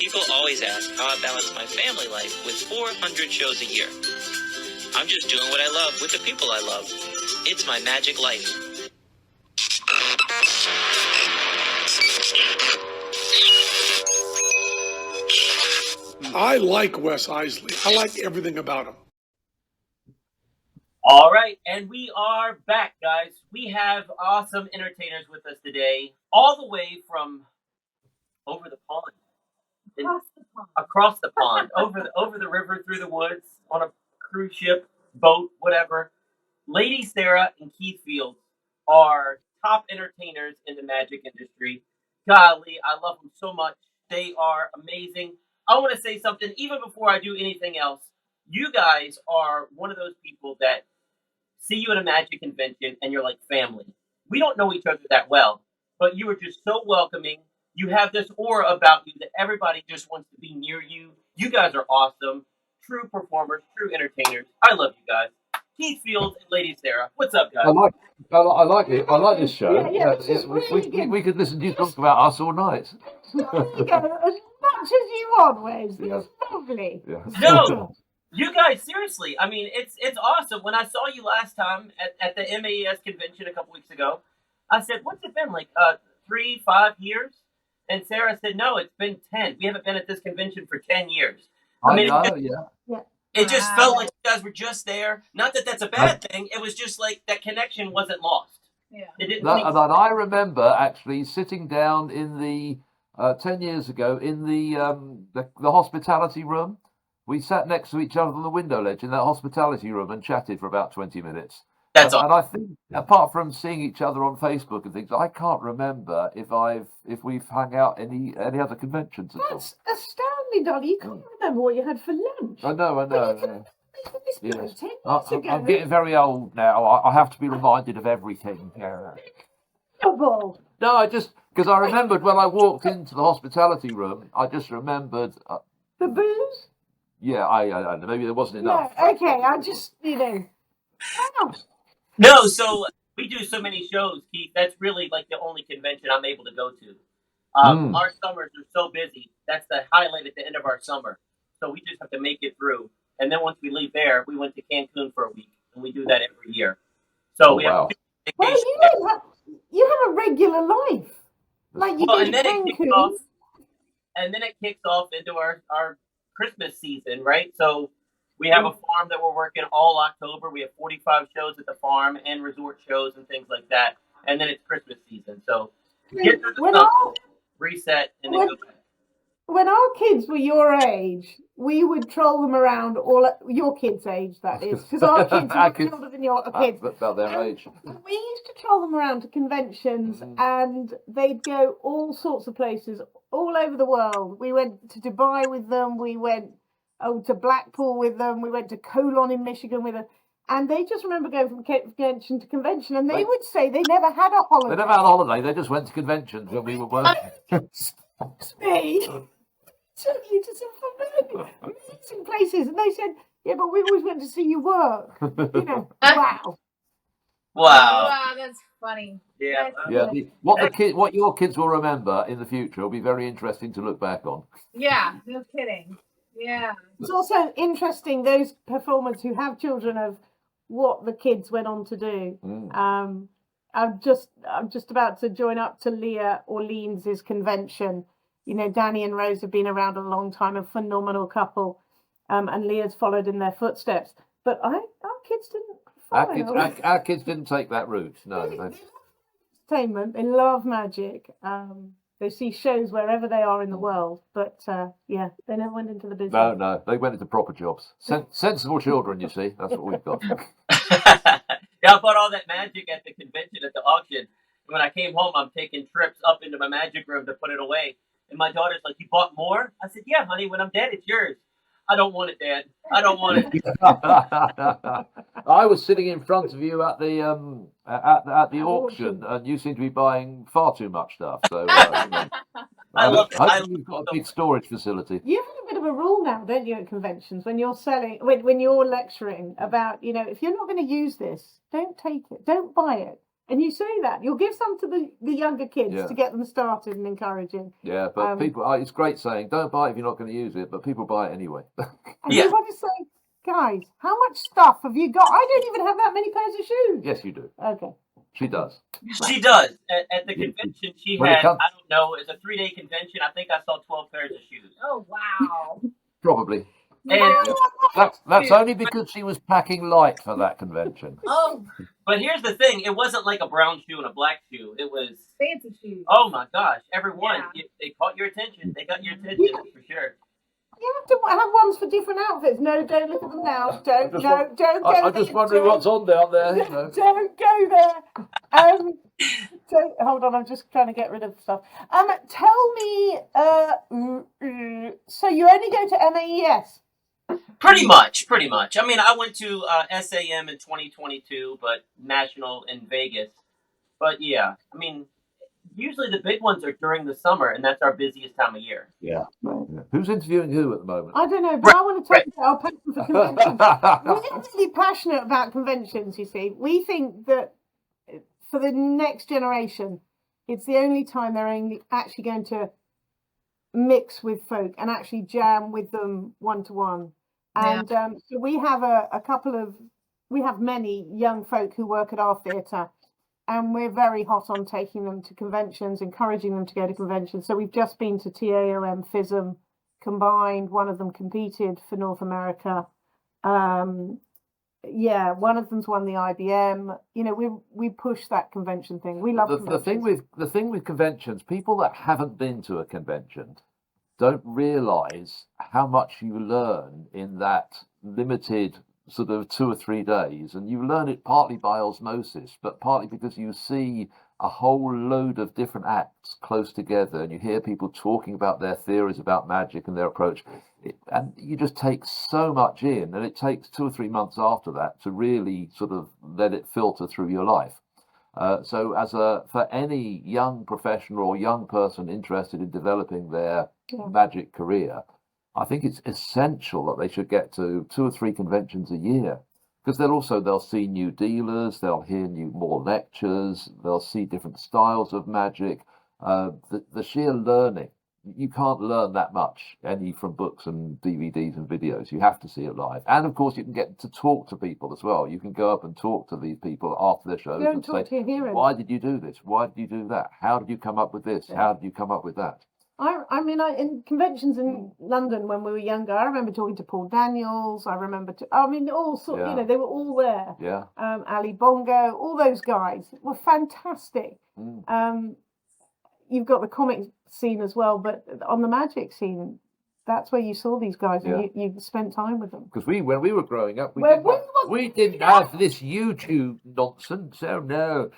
People always ask how I balance my family life with 400 shows a year. I'm just doing what I love with the people I love. It's my magic life. I like Wes Iseli. I like everything about him. All right, and we are back, guys. We have awesome entertainers with us today, all the way from over the pond. Across the pond, over the river, through the woods, on a cruise ship, boat, whatever. Lady Sarah and Keith Fields are top entertainers in the magic industry. Golly, I love them so much. They are amazing. I want to say something even before I do anything else. You guys are one of those people that see you at a magic convention and you're like family. We don't know each other that well, but you are just so welcoming. You have this aura about you that everybody just wants to be near you. You guys are awesome. True performers, true entertainers. I love you guys. Keith Fields and Lady Sarah. What's up, guys? I like it. I like this show. We could listen to you talk about us all night. There you go, as much as you want, Wes. It's lovely. Yeah. No, you guys, seriously. I mean, it's awesome. When I saw you last time at the MAES convention a couple weeks ago, I said, "What's it been like? 3-5 years?" And Sarah said, "No, it's been 10. We haven't been at this convention for 10 years." I know, yeah. It just felt like you guys were just there. Not that that's a bad thing. It was just like that connection wasn't lost. Yeah. It didn't. And I remember actually sitting down in the 10 years ago in the hospitality room. We sat next to each other on the window ledge in that hospitality room and chatted for about 20 minutes. That's awesome. And I think, apart from seeing each other on Facebook and things, I can't remember if we've hung out any other conventions at all. That's astounding, Dolly. You can't remember what you had for lunch. I know. Yes. I'm getting very old now. I have to be reminded of everything. Double. No, because I remembered when I walked into the hospitality room, I just remembered. The booze? Yeah, I maybe there wasn't enough. No, okay, I just, No, so we do so many shows, Keith. That's really like the only convention I'm able to go to. Our summers are so busy. That's the highlight at the end of our summer. So we just have to make it through. And then once we leave there, we went to Cancun for a week, and we do that every year. So we have a big vacation. Well, you have a regular life. Like you do and then Cancun. it kicks off into our Christmas season, right? So we have a farm that we're working all October. We have 45 shows at the farm and resort shows and things like that. And then it's Christmas season. So get through the summer, reset, and then go back. When our kids were your age, we would troll them around your kids' age, that is, because our kids were older than your kids. About their age. We used to troll them around to conventions, and they'd go all sorts of places, all over the world. We went to Dubai with them. We went to Blackpool with them. We went to Colon in Michigan with them. And they just remember going from convention to convention, and they would say they never had a holiday. They never had a holiday. They just went to conventions when we were working. Me. Took you to some amazing places, and they said, "Yeah, but we always went to see you work." Wow. Wow, that's funny. Yeah, what your kids will remember in the future will be very interesting to look back on. Yeah, no kidding. Yeah. It's also interesting, those performers who have children, of what the kids went on to do. I'm just about to join up to Leah Orleans' convention. Danny and Rose have been around a long time, a phenomenal couple, and Leah's followed in their footsteps. But our kids didn't follow. Our kids didn't take that route. No. They love entertainment. They love magic. They see shows wherever they are in the world. But they never went into the business. No, they went into proper jobs. Sensible children, you see. That's what we've got. Yeah, I bought all that magic at the convention, at the auction. And when I came home, I'm taking trips up into my magic room to put it away. And my daughter's like, "You bought more?" I said, "Yeah, honey. When I'm dead, it's yours." "I don't want it, Dad. I don't want it." I was sitting in front of you at the auction, and you seem to be buying far too much stuff. So I love it. I hope you've got a big storage facility. You have a bit of a rule now, don't you, at conventions, when you're selling, when you're lecturing about, if you're not going to use this, don't take it, don't buy it. And you say that you'll give some to the younger kids Yeah. to get them started and encouraging. Yeah, but people, it's great saying, don't buy it if you're not going to use it, but people buy it anyway. And Yeah. you've got to say, guys, how much stuff have you got? I don't even have that many pairs of shoes. Yes, you do. Okay. She does. She does. At the convention, she When it had, comes- I don't know, it's a 3-day convention. I think I saw 12 pairs of shoes. Oh wow. Probably. And, That's only because she was packing light for that convention. Oh, but here's the thing. It wasn't like a brown shoe and a black shoe. It was, fancy shoes. oh my gosh, everyone. Yeah. They caught your attention. They got your attention, that's for sure. You have to have ones for different outfits. No, don't look at them now. Don't go I'm there. just wondering what's on down there. You know. Don't go there. Hold on, I'm just trying to get rid of stuff. Tell me, so you only go to MAES? Pretty much. I mean, I went to SAM in 2022, but national in Vegas. But yeah, I mean, usually the big ones are during the summer, and that's our busiest time of year. Yeah. Who's interviewing who at the moment? I don't know, but I want to talk about our passion for conventions. We're really passionate about conventions, you see. We think that for the next generation, it's the only time they're actually going to mix with folk and actually jam with them one-to-one. And so we have we have many young folk who work at our theatre, and we're very hot on taking them to conventions, encouraging them to go to conventions. So we've just been to TAOM, FISM combined. One of them competed for North America. One of them's won the IBM. You know, we push that convention thing. We love the thing with conventions. People that haven't been to a convention don't realise how much you learn in that limited sort of 2 or 3 days, and you learn it partly by osmosis, but partly because you see a whole load of different acts close together, and you hear people talking about their theories about magic and their approach, and you just take so much in, and it takes 2 or 3 months after that to really sort of let it filter through your life. So for any young professional or young person interested in developing their magic career, I think it's essential that they should get to 2 or 3 conventions a year, because they'll see new dealers, they'll hear more lectures, they'll see different styles of magic. The sheer learning, you can't learn that much from books and DVDs and videos. You have to see it live, and of course you can get to talk to people as well. You can go up and talk to these people after their shows and say, why did you do this? Why did you do that? How did you come up with this? How did you come up with that? I mean, in conventions in London when we were younger, I remember talking to Paul Daniels. I remember, all sorts. You know, they were all there. Yeah. Ali Bongo, all those guys were fantastic. You've got the comic scene as well, but on the magic scene, that's where you saw these guys, and you spent time with them. Because when we were growing up, we didn't have this YouTube nonsense. Oh no,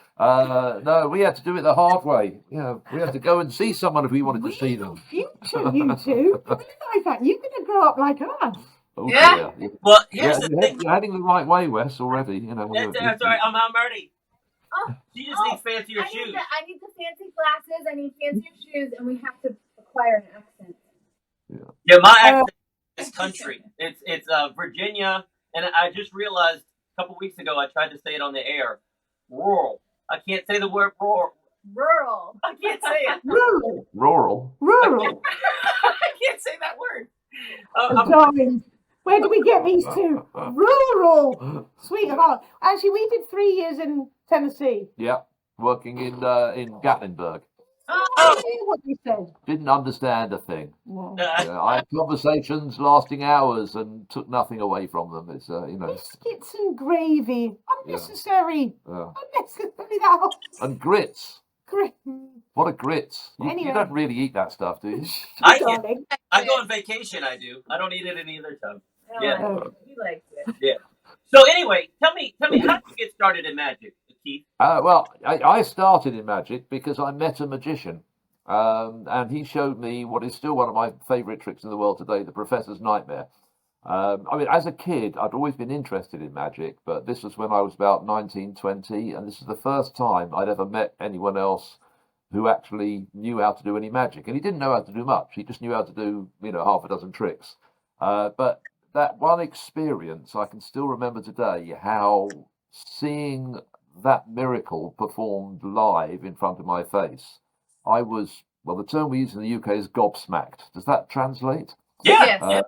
no, we had to do it the hard way. You know, we had to go and see someone if we wanted to see them. Future YouTube, I realise that you're going to grow up like us. Oh, Yeah. dear. Well, here's the thing. You're heading the right way, Wes. Already, you know. That's all right. I'm ready. Oh, She just needs fancier shoes. I need the fancy glasses. I need fancier shoes, and we have to acquire an accent. Yeah, my accent is country. It's Virginia, and I just realized a couple weeks ago I tried to say it on the air. Rural. I can't say the word rural. Rural. I can't say it. Rural. I can't say that word. Darling, where do we get these two? Rural, sweetheart. Actually, we did 3 years in Tennessee. Yeah, working in Gatlinburg. I hear what you said. Didn't understand a thing. No. I had conversations lasting hours and took nothing away from them. It's Biscuits and gravy, unnecessary. Yeah. Unnecessary that. And grits. Grit. What are grits? You Anyway. don't really eat that stuff, do you? I Darling. go on vacation. I do. I don't eat it any other time. Yeah. He likes it. So anyway, tell me, how did you get started in magic, Keith? Well, I started in magic because I met a magician, and he showed me what is still one of my favourite tricks in the world today, the Professor's Nightmare. I mean, as a kid, I'd always been interested in magic, but this was when I was about 19, 20, and this is the first time I'd ever met anyone else who actually knew how to do any magic. And he didn't know how to do much. He just knew how to do, half a dozen tricks. But that one experience, I can still remember today how seeing that miracle performed live in front of my face, I was, well, the term we use in the UK is gobsmacked. Does that translate? Yeah. Yes. I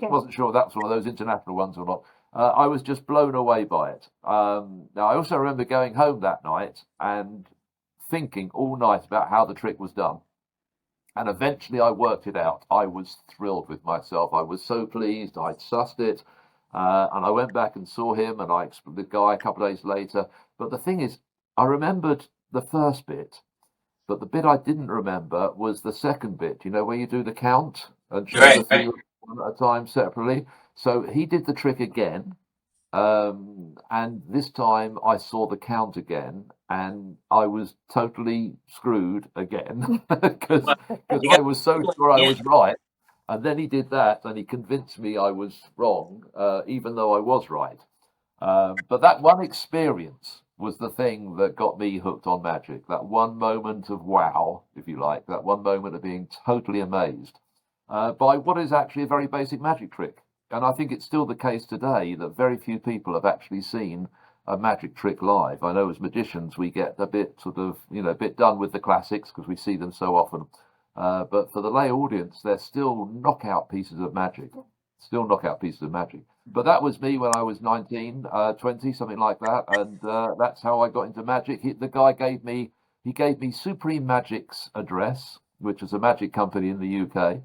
wasn't sure that was one of those international ones or not. I was just blown away by it. Now, I also remember going home that night and thinking all night about how the trick was done. And eventually I worked it out. I was thrilled with myself. I was so pleased. I'd sussed it. And I went back and saw him, and the guy a couple of days later. But the thing is, I remembered the first bit, but the bit I didn't remember was the second bit, where you do the count and show the field one at a time separately. So he did the trick again. And this time I saw the count again, and I was totally screwed again because I was so sure I was right. And then he did that, and he convinced me I was wrong, even though I was right. But that one experience was the thing that got me hooked on magic. That one moment of wow, if you like, that one moment of being totally amazed by what is actually a very basic magic trick. And I think it's still the case today that very few people have actually seen a magic trick live. I know as magicians we get a bit a bit done with the classics because we see them so often. But for the lay audience, they're still knockout pieces of magic. But that was me when I was 19, 20, something like that. And that's how I got into magic. The guy gave me Supreme Magic's address, which was a magic company in the UK.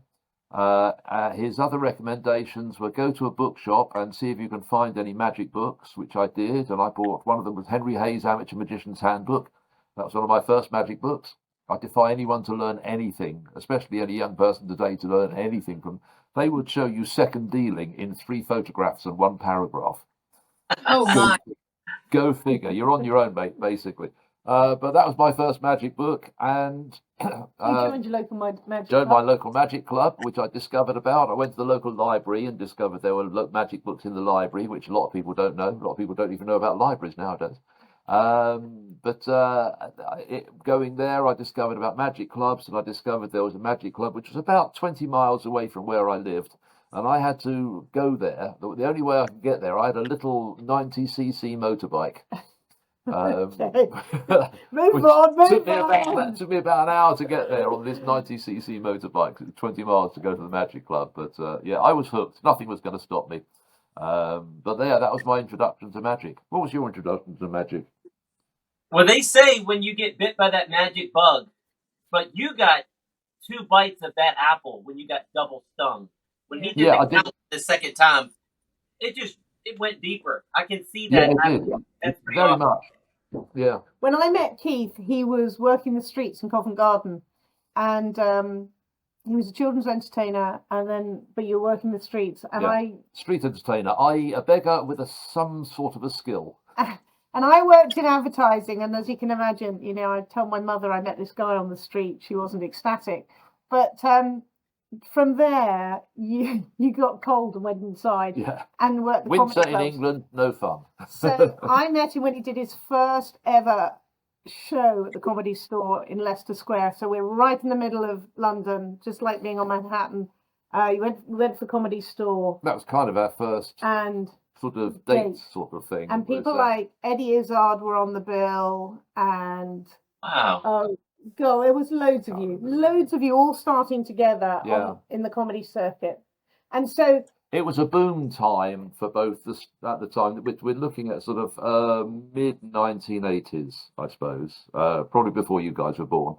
His other recommendations were go to a bookshop and see if you can find any magic books, which I did, and I bought one of them was Henry Hayes' Amateur Magician's Handbook. That was one of my first magic books. I defy anyone to learn anything, especially any young person today, to learn anything from. They would show you second dealing in 3 photographs and 1 paragraph. Oh my! Go figure. You're on your own, mate, basically. But that was my first magic book, and You joined your local magic joined club? my local magic club, which I discovered about. I went to the local library and discovered there were magic books in the library, which a lot of people don't know. A lot of people don't even know about libraries nowadays. Going there, I discovered about magic clubs, and I discovered there was a magic club which was about 20 miles away from where I lived. And I had to go there. The only way I could get there, I had a little 90cc motorbike. Move on. It took me about an hour to get there on this 90cc motorbike. It was 20 miles to go to the magic club. But yeah, I was hooked. Nothing was going to stop me. But that was my introduction to magic. What was your introduction to magic? Well, they say when you get bit by that magic bug, but you got 2 bites of that apple when you got double stung. When he did the second time, it went deeper. I can see that. Yeah, it did. That's pretty very awesome. much. Yeah. When I met Keith, he was working the streets in Covent Garden, and he was a children's entertainer, but you're working the streets, and street entertainer, a beggar with some sort of a skill. And I worked in advertising, and as you can imagine, I told my mother I met this guy on the street. She wasn't ecstatic, but from there you got cold and went inside and worked the winter comedy in clubs. England, no fun. So I met him when he did his first ever show at the Comedy Store in Leicester Square. So we're right in the middle of London, just like being on Manhattan. We went for Comedy Store. That was kind of our first sort of date sort of thing. And people like Eddie Izzard were on the bill, and wow. Oh God, there was loads of you all starting together in the comedy circuit. And so it was a boom time for both at the time, which we're looking at sort of mid 1980s, I suppose, probably before you guys were born.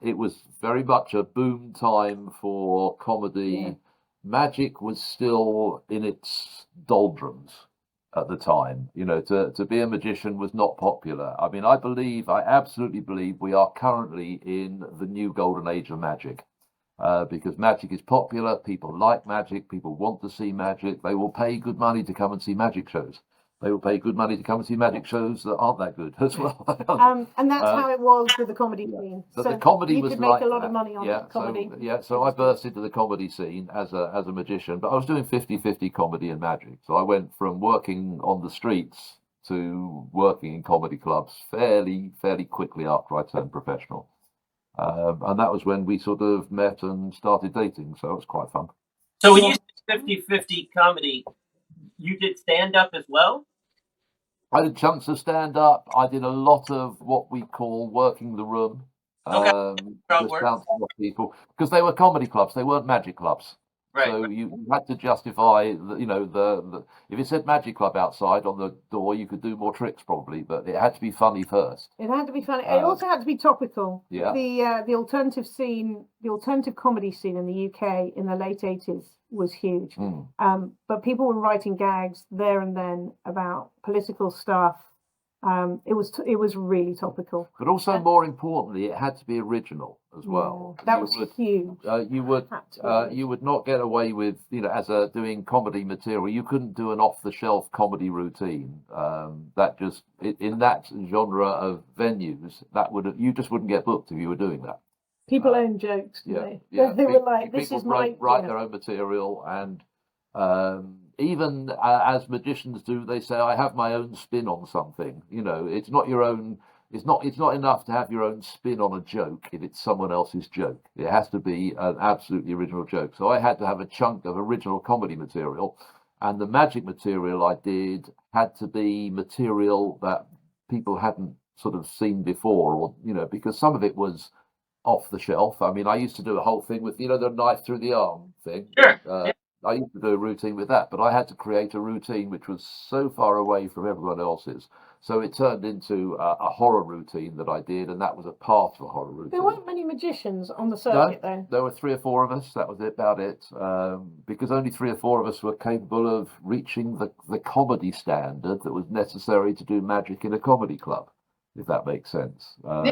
It was very much a boom time for comedy. Yeah. Magic was still in its doldrums at the time. To be a magician was not popular. I mean, I absolutely believe we are currently in the new golden age of magic. Because magic is popular, people like magic, people want to see magic, they will pay good money to come and see magic shows. They will pay good money to come and see magic shows that aren't that good as well. And that's how it was with the comedy scene. So the comedy you was could make a lot of money on comedy. So I burst into the comedy scene as a magician, but I was doing 50-50 comedy and magic. So I went from working on the streets to working in comedy clubs fairly quickly after I turned professional. And that was when we sort of met and started dating, so it was quite fun. So when you said 50-50 comedy, you did stand-up as well? I did chunks of stand-up. I did a lot of what we call working the room. Okay. Crowd Just work. bouncing off people because they were comedy clubs. They weren't magic clubs. Right. So you had to justify, the if it said Magic Club outside on the door, you could do more tricks probably, but it had to be funny first. It had to be funny. It also had to be topical. Yeah. The alternative scene, the alternative comedy scene in the UK in the late 80s was huge. But people were writing gags there and then about political stuff. It was really topical. But also, more importantly, it had to be original as well. Yeah, that was huge. You would not get away with, as doing comedy material. You couldn't do an off-the-shelf comedy routine. That just in that genre of venues, you just wouldn't get booked if you were doing that. People own jokes, didn't they? Yeah. They were like, "This People is my write their own material, and even as magicians do, they say, "I have my own spin on something." It's not your own. It's not enough to have your own spin on a joke if it's someone else's joke. It has to be an absolutely original joke. So I had to have a chunk of original comedy material, and the magic material I did had to be material that people hadn't sort of seen before, or because some of it was off the shelf. I mean, I used to do a whole thing with the knife through the arm thing. Sure. I used to do a routine with that, but I had to create a routine which was so far away from everyone else's. So it turned into a horror routine that I did, and that was a part of a horror routine. There weren't many magicians on the circuit, though. There were 3 or 4 of us. That was about it, because only 3 or 4 of us were capable of reaching the comedy standard that was necessary to do magic in a comedy club, if that makes sense. How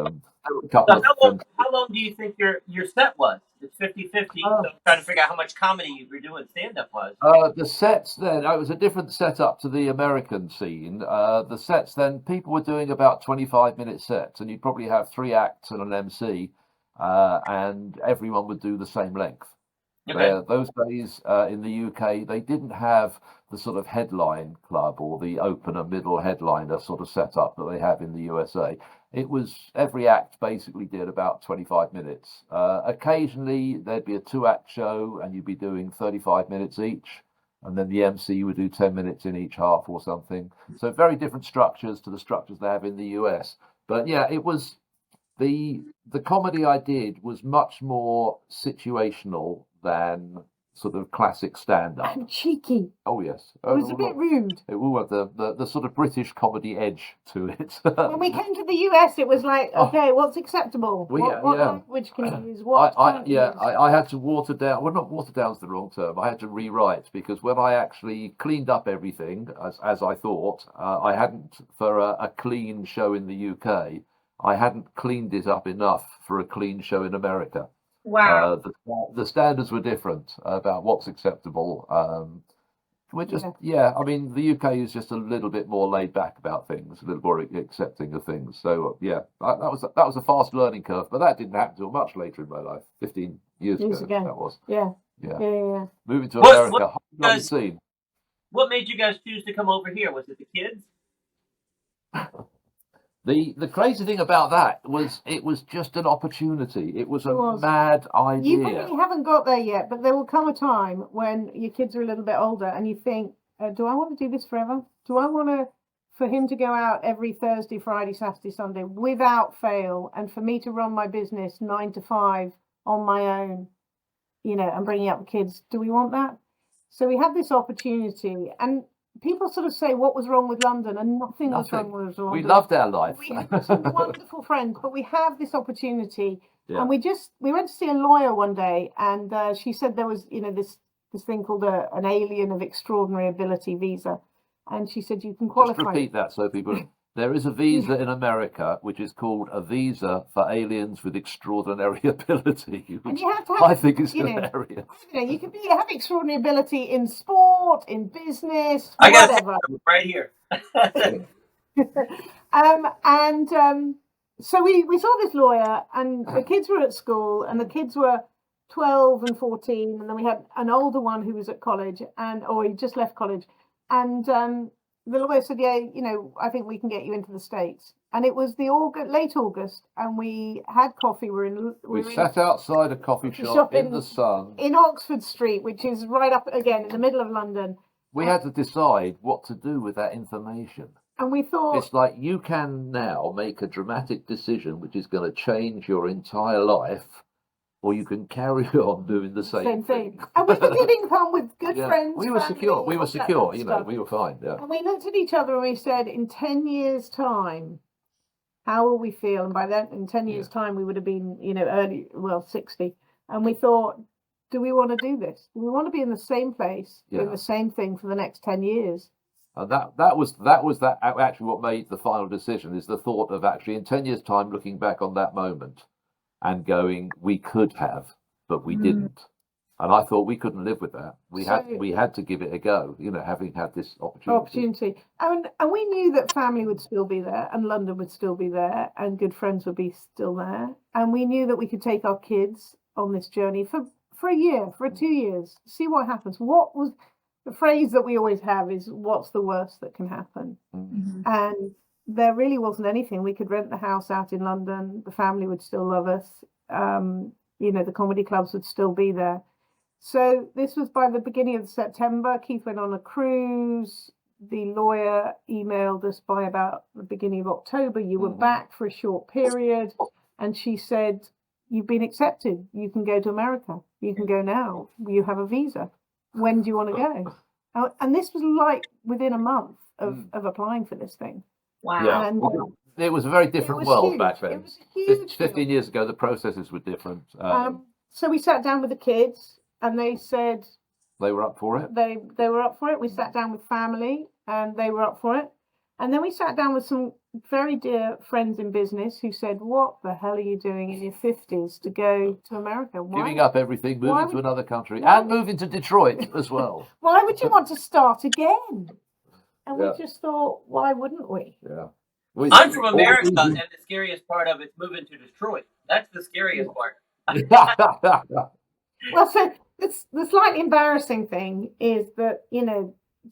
long do you think your set was? It's 50-50, so I'm trying to figure out how much comedy you were doing stand-up was. The sets then, it was a different setup to the American scene. The sets then, people were doing about 25-minute sets, and you'd probably have 3 acts and an MC, and everyone would do the same length. Okay. Those days in the UK, they didn't have the sort of headline club or the opener, middle headliner sort of setup that they have in the USA. It was every act basically did about 25 minutes. Occasionally there'd be a 2-act show and you'd be doing 35 minutes each, and then the MC would do 10 minutes in each half or something. So very different structures to the structures they have in the US. But yeah, it was the comedy I did was much more situational than sort of classic stand-up. And cheeky. Oh yes, It was a bit rude. It will have the sort of British comedy edge to it. When we came to the US, it was like, okay, what's acceptable? What language can you use? I had to water down. Well, not water down is the wrong term. I had to rewrite, because when I actually cleaned up everything, as I thought, I hadn't, for a clean show in the UK, I hadn't cleaned it up enough for a clean show in America. Wow. The standards were different about what's acceptable. We're just, I mean, the UK is just a little bit more laid back about things, a little more accepting of things. So that was a fast learning curve, but that didn't happen until much later in my life, 15 years ago. That was. Yeah. Moving to America, what made you guys choose to come over here? Was it the kids? The crazy thing about that was it was just an opportunity. It was a mad idea. You probably haven't got there yet, but there will come a time when your kids are a little bit older and you think, do I want to do this forever? Do I want for him to go out every Thursday, Friday, Saturday, Sunday without fail, and for me to run my business 9 to 5 on my own, and bringing up the kids? Do we want that? So we had this opportunity, and people sort of say, what was wrong with London? And nothing was wrong with London. We loved our life. We had some wonderful friends, but we have this opportunity. Yeah. And we went to see a lawyer one day, and she said there was, this thing called an alien of extraordinary ability visa. And she said, you can qualify. Just repeat that so people... There is a visa in America which is called a visa for aliens with extraordinary ability, which I think is hilarious. You can have extraordinary ability in sport, in business, whatever. Right here. So we saw this lawyer, and the kids were at school, and the kids were 12 and 14, and then we had an older one who was at college, or he just left college, and the lawyer said, I think we can get you into the States. And it was late August, and we had coffee. We sat outside a coffee shop in the sun. In Oxford Street, which is right up, again, in the middle of London. We had to decide what to do with that information. And we thought, It's like you can now make a dramatic decision which is going to change your entire life, or you can carry on doing the same thing. And we had good income with good Yeah, friends. we were family, secure. We all were that secure. good You know, stuff. we were fine. Yeah. And we looked at each other and we said, in 10 years' time, how will we feel? And by then, in 10 years' time, we would have been, 60. And we thought, do we want to do this? Do we want to be in the same place, doing the same thing for the next 10 years? And that was actually what made the final decision, is the thought of actually in 10 years' time looking back on that moment and going, we could have, but we didn't. And I thought we couldn't live with that. We had to give it a go, having had this opportunity. And we knew that family would still be there, and London would still be there, and good friends would be still there. And we knew that we could take our kids on this journey for a year, for 2 years, see what happens. What was the phrase that we always have is, what's the worst that can happen? Mm-hmm. And there really wasn't anything. We could rent the house out in London. The family would still love us. The comedy clubs would still be there. So this was by the beginning of September. Keith went on a cruise. The lawyer emailed us by about the beginning of October. You were back for a short period. And she said, you've been accepted. You can go to America. You can go now. You have a visa. When do you want to go? And this was like within a month of applying for this thing. Wow. Yeah. And, it was a very different world huge. back then. It was huge. 15 years ago, the processes were different. So we sat down with the kids, and they said they were up for it. They were up for it. We sat down with family, and they were up for it. And then we sat down with some very dear friends in business who said, what the hell are you doing in your 50s to go to America? Why? Giving up everything, moving to another country, and moving to Detroit as well. Why would you want to start again? And we just thought, why wouldn't we? Yeah. I'm from America, and the scariest part of it's moving to Detroit. That's the scariest part. Well, so the slightly embarrassing thing is that,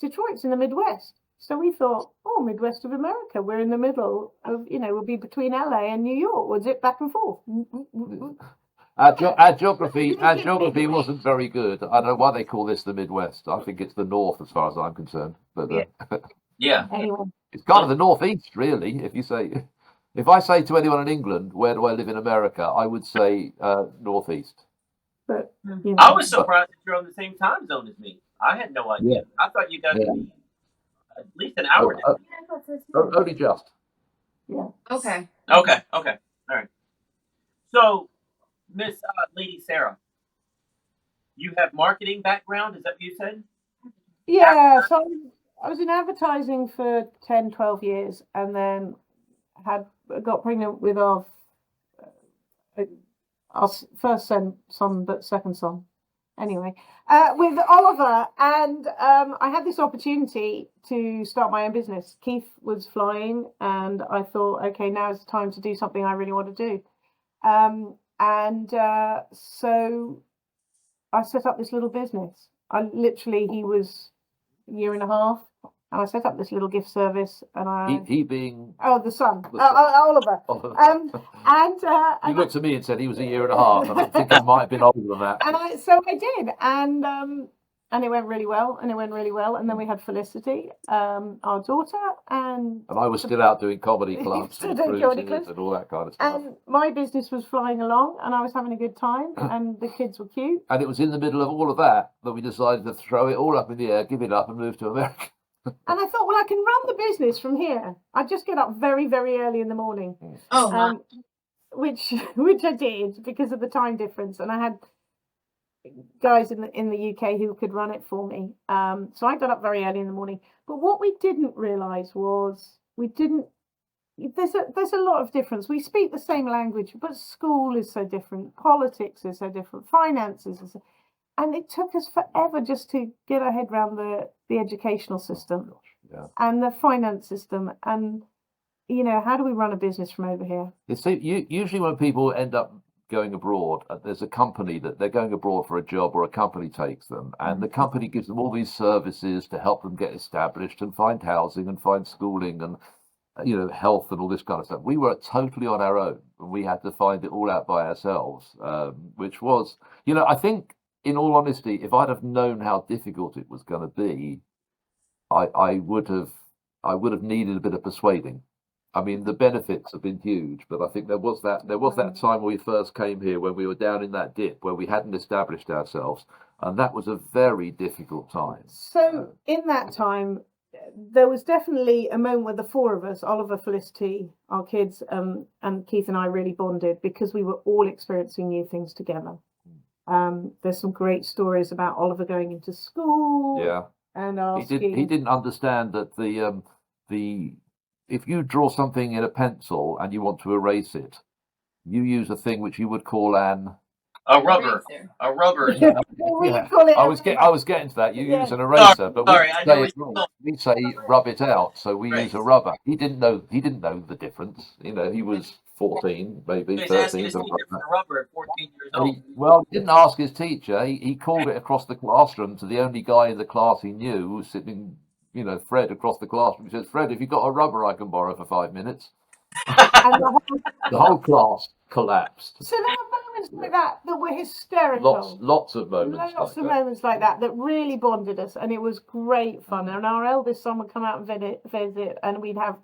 Detroit's in the Midwest. So we thought, Midwest of America. We're in the middle of, we'll be between LA and New York. We'll zip back and forth. Our geography wasn't very good. I don't know why they call this the Midwest. I think it's the North, as far as I'm concerned. But yeah, anyway, it's kind of the Northeast, really. If I say to anyone in England, where do I live in America, I would say Northeast. But I was surprised that you're on the same time zone as me. I had no idea. Yeah. I thought you guys would be at least an hour different. Yeah, I thought so too. Only just. yeah. Okay. Okay. All right. So, Miss Lady Sarah, you have marketing background. Is that what you said? Yeah, so I was in advertising for 10, 12 years, and then got pregnant with our first son, but second son. Anyway, with Oliver, and I had this opportunity to start my own business. Keith was flying, and I thought, okay, now it's time to do something I really want to do. So I set up this little business. He was a year and a half, and I set up this little gift service. And he being the son, Oliver. He looked at me and said he was a year and a half, and I think I might have been older than that. And I did, and it went really well, and then we had Felicity, our daughter, and I was still out doing comedy clubs and cruises and all that kind of stuff. And my business was flying along, and I was having a good time, and the kids were cute. And it was in the middle of all of that we decided to throw it all up in the air, give it up, and move to America. And I thought, well, I can run the business from here. I just get up very, very early in the morning. Oh, which I did because of the time difference, and I had guys in the UK who could run it for me. So I got up very early in the morning. But what we didn't realise was there's a lot of difference. We speak the same language, but school is so different, politics is so different, finances is and it took us forever just to get our head around the educational system and the finance system, and how do we run a business from over here? Usually when people end up going abroad, there's a company that they're going abroad for a job, or a company takes them, and the company gives them all these services to help them get established and find housing and find schooling and health and all this kind of stuff. We were totally on our own, and we had to find it all out by ourselves, which was, I think, in all honesty, if I'd have known how difficult it was going to be, I would have I would have needed a bit of persuading. I mean, the benefits have been huge, but I think there was that time when we first came here when we were down in that dip where we hadn't established ourselves, and that was a very difficult time. So in that time, there was definitely a moment where the four of us, Oliver, Felicity, our kids, and Keith and I really bonded because we were all experiencing new things together. There's some great stories about Oliver going into school. Yeah. And he didn't understand that the if you draw something in a pencil and you want to erase it, you use a thing which you would call a rubber. A rubber. Yeah. I was getting to that. You use an eraser, but we say rub it out, so we use a rubber. He didn't know the difference. You know, he was 14, maybe 13. For rubber at 14 years old. He didn't ask his teacher. He called it across the classroom to the only guy in the class he knew, who was sitting, Fred, across the classroom. He says, "Fred, have you got a rubber I can borrow for 5 minutes?" And the whole class collapsed. So there were moments like that were hysterical. Lots of moments. Moments like that really bonded us, and it was great fun. And our eldest son would come out and visit, and we'd have,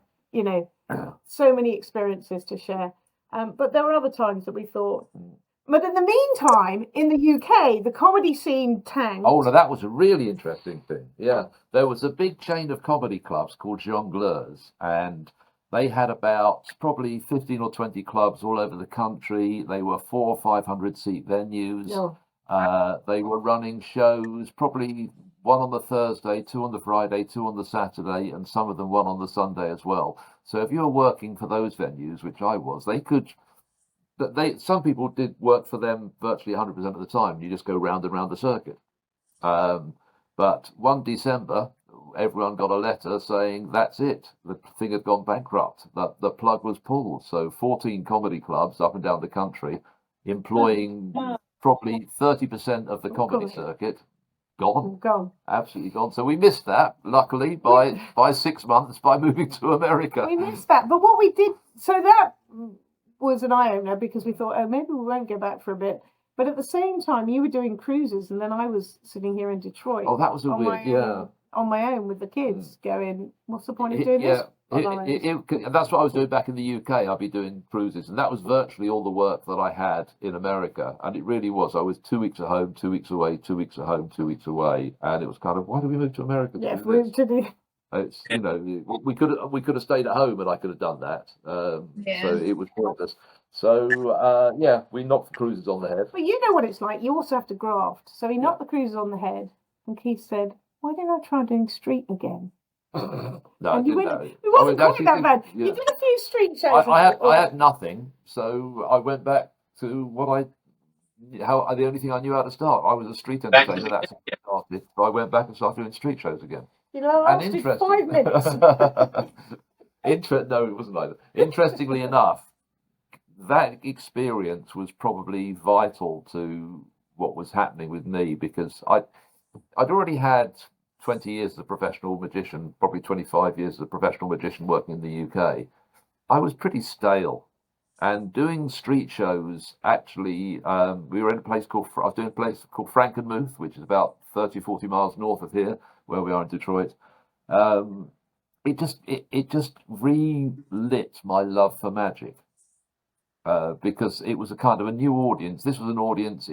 so many experiences to share. But there were other times that we thought. But in the meantime, in the UK, the comedy scene tanked. Oh, no, that was a really interesting thing. Yeah, there was a big chain of comedy clubs called Jongleurs, and they had about probably 15 or 20 clubs all over the country. They were 400 or 500 seat venues. Oh. They were running shows, probably one on the Thursday, 2 on the Friday, 2 on the Saturday, and some of them 1 on the Sunday as well. So if you were working for those venues, which I was, some people did work for them virtually 100% of the time. You just go round and round the circuit. But one December, everyone got a letter saying that's it. The thing had gone bankrupt. The plug was pulled. So 14 comedy clubs up and down the country, employing probably 30% of the comedy circuit, gone, absolutely gone. So we missed that, luckily, by 6 months by moving to America. We missed that, but what we did, so that was an eye-opener because we thought, maybe we won't go back for a bit. But at the same time, you were doing cruises, and then I was sitting here in Detroit. Oh, that was a weird, on my own with the kids, going, what's the point of doing this? That's what I was doing back in the UK. I'd be doing cruises, and that was virtually all the work that I had in America. And it really was. I was 2 weeks at home, 2 weeks away, 2 weeks at home, 2 weeks away, and it was kind of, why do we move to America? It's we could have stayed at home, and I could have done that. So it was pointless. So we knocked the cruises on the head. But you know what it's like. You also have to graft. So he knocked the cruises on the head, and Keith said, "Why don't I try doing street again?" No, and I didn't. It wasn't quite that bad. Yeah. You did a few street shows. I had nothing, so I went back to the only thing I knew how to start. I was a street entertainer. That's how I started. So I went back and started doing street shows again. Lasted 5 minutes. No, it wasn't like that. Interestingly enough, that experience was probably vital to what was happening with me, because I'd already had 20 years as a professional magician, probably 25 years as a professional magician working in the UK. I was pretty stale. And doing street shows, actually, we were in I was doing a place called Frankenmuth, which is about 30, 40 miles north of here, where we are in Detroit. It just relit my love for magic. Because it was a kind of a new audience. This was an audience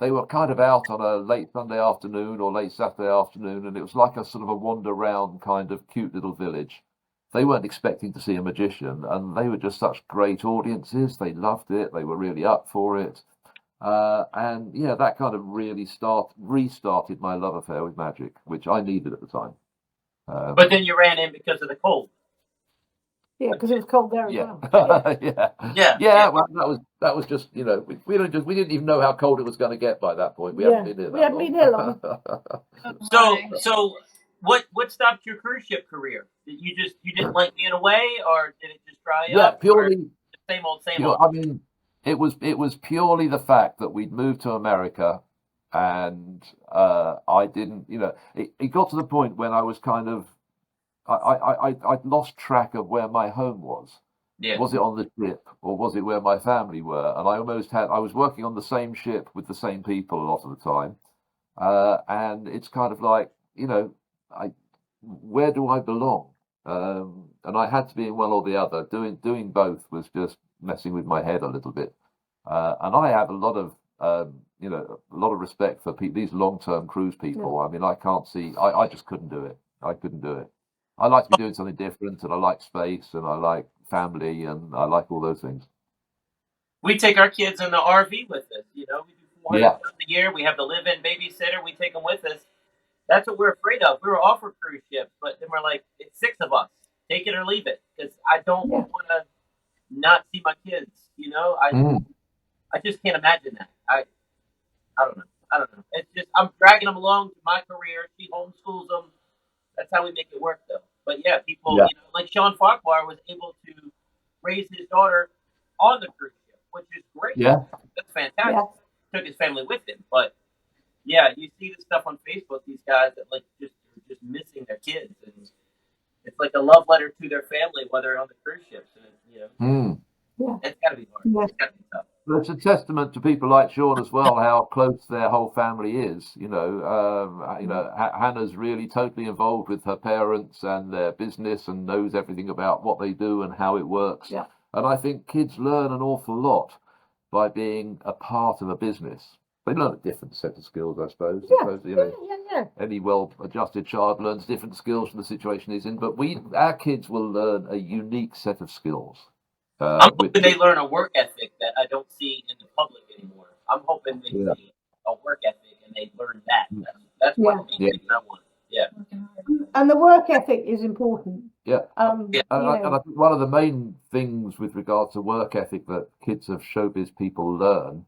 they were kind of out on a late Sunday afternoon or late Saturday afternoon, and it was like a sort of a wander round kind of cute little village. They weren't expecting to see a magician, and they were just such great audiences. They loved it. They were really up for it. That kind of really restarted my love affair with magic, which I needed at the time. But then you ran in because of the cold. Yeah, because it was cold there as well. Yeah. Well, that was just we didn't even know how cold it was going to get by that point. We hadn't been here. We hadn't been here long. So what stopped your cruise ship career? You didn't like being away, or did it just dry up? Yeah, purely same old. I mean, it was purely the fact that we'd moved to America, and I didn't. It got to the point when I was kind of. I'd lost track of where my home was. Yeah. Was it on the ship, or was it where my family were? And I was working on the same ship with the same people a lot of the time. And it's kind of like, where do I belong? and I had to be in one or the other. Doing both was just messing with my head a little bit. And I have a lot of a lot of respect for these long-term cruise people. I mean, I can't see. I just couldn't do it. I couldn't do it. I like to be doing something different, and I like space, and I like family, and I like all those things. We take our kids in the RV with us. You know, we do 400 a year. We have the live-in babysitter. We take them with us. That's what we're afraid of. We were offered cruise ships, but then we're like, it's 6 of us. Take it or leave it, because I don't want to not see my kids. You know, I just can't imagine that. I don't know. It's just I'm dragging them along to my career. She homeschools them. That's how we make it work, though. But yeah, people, like Sean Farquhar was able to raise his daughter on the cruise ship, which is great. Yeah, that's fantastic. Took his family with him, but yeah, you see this stuff on Facebook. These guys that like just missing their kids, and it's like a love letter to their family while they're on the cruise ships. And it's got to be hard. It's got to be tough. It's a testament to people like Sean as well, how close their whole family is. Hannah's really totally involved with her parents and their business and knows everything about what they do and how it works. Yeah. And I think kids learn an awful lot by being a part of a business. They learn a different set of skills, I suppose. Any well-adjusted child learns different skills from the situation he's in, but our kids will learn a unique set of skills. I'm hoping they learn a work ethic that I don't see in the public anymore. I'm hoping they see a work ethic and they learn that. That's one of the things I want. Yeah. And the work ethic is important. Yeah. And I think one of the main things with regard to work ethic that kids of showbiz people learn,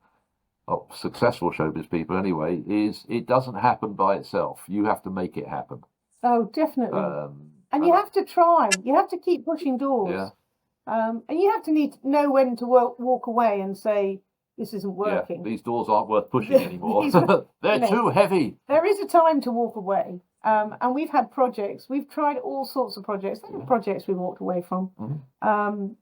or successful showbiz people anyway, is it doesn't happen by itself. You have to make it happen. Oh, definitely. And you have to try. You have to keep pushing doors. Yeah. And you have to know when to walk away and say, this isn't working. These doors aren't worth pushing anymore. They're too heavy. There is a time to walk away. And we've had projects. We've tried all sorts of projects. There were projects we walked away from. Mm-hmm.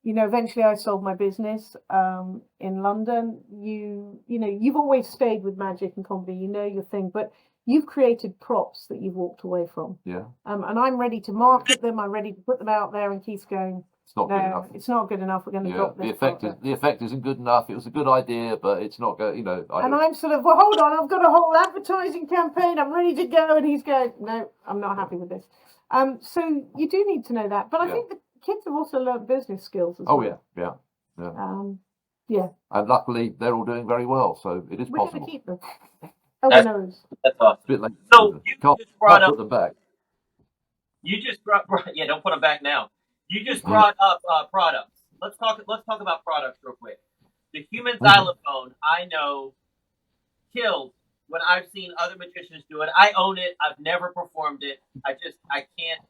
Eventually I sold my business in London. You've always stayed with magic and comedy. You know your thing. But you've created props that you've walked away from. Yeah. And I'm ready to market them. I'm ready to put them out there. And Keith's going, it's not good enough. It's not good enough. We're going to drop this. The effect isn't good enough. It was a good idea, but it's not good. And I'm sort of, well, hold on. I've got a whole advertising campaign. I'm ready to go. And he's going, no, I'm not happy with this. So you do need to know that. But I think the kids have also learned business skills as well. Oh yeah. And luckily, they're all doing very well. So it is possible. We're going to keep them. That's awesome. Bit like, so you just brought up. Put them back. You just brought. Yeah, don't put them back now. You just brought up products. Let's talk about products real quick. The human xylophone, I know, killed when I've seen other magicians do it. I own it. I've never performed it. I can't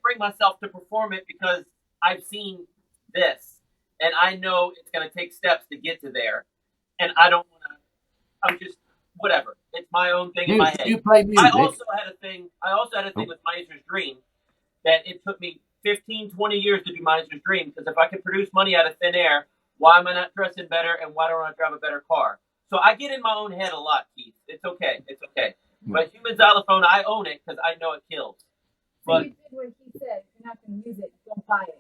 bring myself to perform it because I've seen this, and I know it's going to take steps to get to there, and I don't want to. I'm just whatever. It's my own thing in my head. You play music. I also had a thing with Miser's Dream that it took me 15, 20 years to do Miser's Dream, because if I can produce money out of thin air, why am I not dressing better, and why don't I drive a better car? So I get in my own head a lot, Keith. It's okay. But human xylophone, I own it because I know it kills. But you did what he said. If you're not going to use it, don't buy it.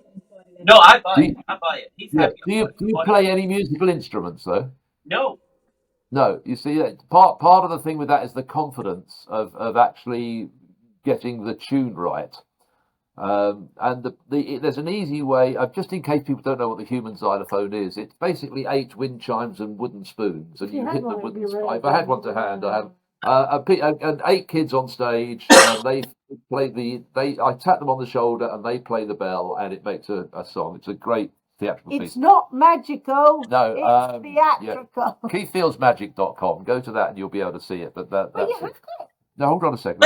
No, I buy it. He's happy. Do you play any musical instruments, though? No. No, you see, part of the thing with that is the confidence of actually getting the tune right. And there's an easy way, just in case people don't know what the human xylophone is, it's basically 8 wind chimes and wooden spoons, and you hit the wooden spoons. If I had one to hand, I have and 8 kids on stage, and they play I tap them on the shoulder and they play the bell, and it makes a song. It's a great theatrical piece. It's not magical. No, it's theatrical. Yeah. KeithFieldsMagic.com. Go to that and you'll be able to see it. But that's it. Now hold on a second.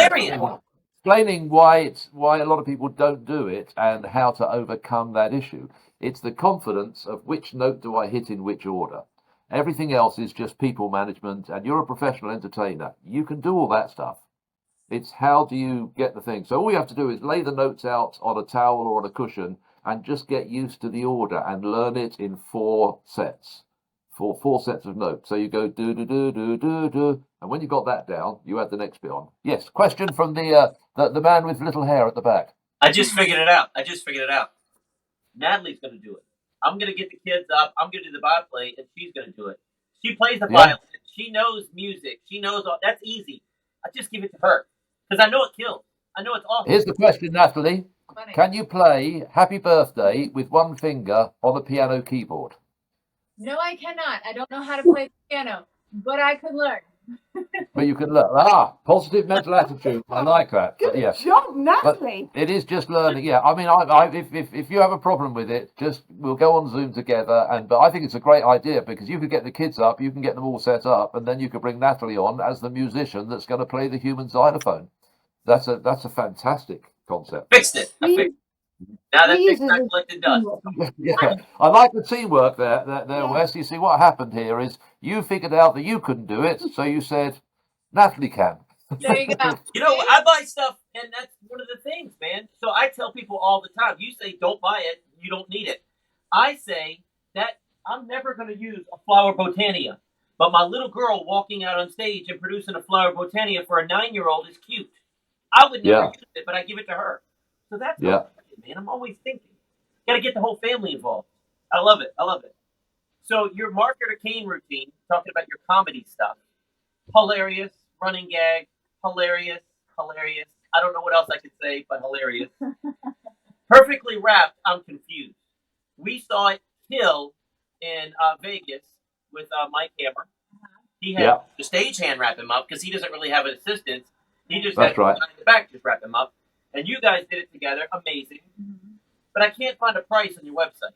Explaining why a lot of people don't do it and how to overcome that issue. It's the confidence of which note do I hit in which order. Everything else is just people management, and you're a professional entertainer. You can do all that stuff. It's how do you get the thing. So all you have to do is lay the notes out on a towel or on a cushion and just get used to the order and learn it in 4 sets. For 4 sets of notes. So you go do do do do do do, and when you got that down, you add the next bit on. Yes, question from the man with little hair at the back. I just figured it out. Natalie's going to do it. I'm going to get the kids up. I'm going to do the by-play, and she's going to do it. She plays the violin. She knows music. She knows all. That's easy. I just give it to her because I know it kills. I know it's awful. Here's the question, Natalie. Funny. Can you play Happy Birthday with one finger on a piano keyboard? No, I cannot. I don't know how to play the piano, but I could learn. But you can learn. Positive mental attitude. I like that. Good Yeah. job, Natalie. It is just learning. Yeah, I mean, if you have a problem with it, we'll go on Zoom together. But I think it's a great idea because you could get the kids up, you can get them all set up, and then you could bring Natalie on as the musician that's going to play the human xylophone. That's a fantastic concept. Fixed it. I fixed it. Now that thing's not collected dust. Yeah, I like the teamwork there, Wes. You see, what happened here is you figured out that you couldn't do it, so you said Natalie can. There you go. You know, I buy stuff, and that's one of the things, man. So I tell people all the time, you say don't buy it, you don't need it. I say that I'm never going to use a flower botania, but my little girl walking out on stage and producing a flower botania for a 9-year-old is cute. I would never use it, but I give it to her. So that's man. I'm always thinking. Got to get the whole family involved. I love it. So your Mark Luther King routine, talking about your comedy stuff, hilarious, running gag, hilarious. I don't know what else I could say, but hilarious. Perfectly wrapped, I'm confused. We saw it kill in Vegas with Mike Hammer. He had the stagehand wrap him up because he doesn't really have an assistant. He just had the guy in the back just wrap him up. And you guys did it together. Amazing. But I can't find a price on your website.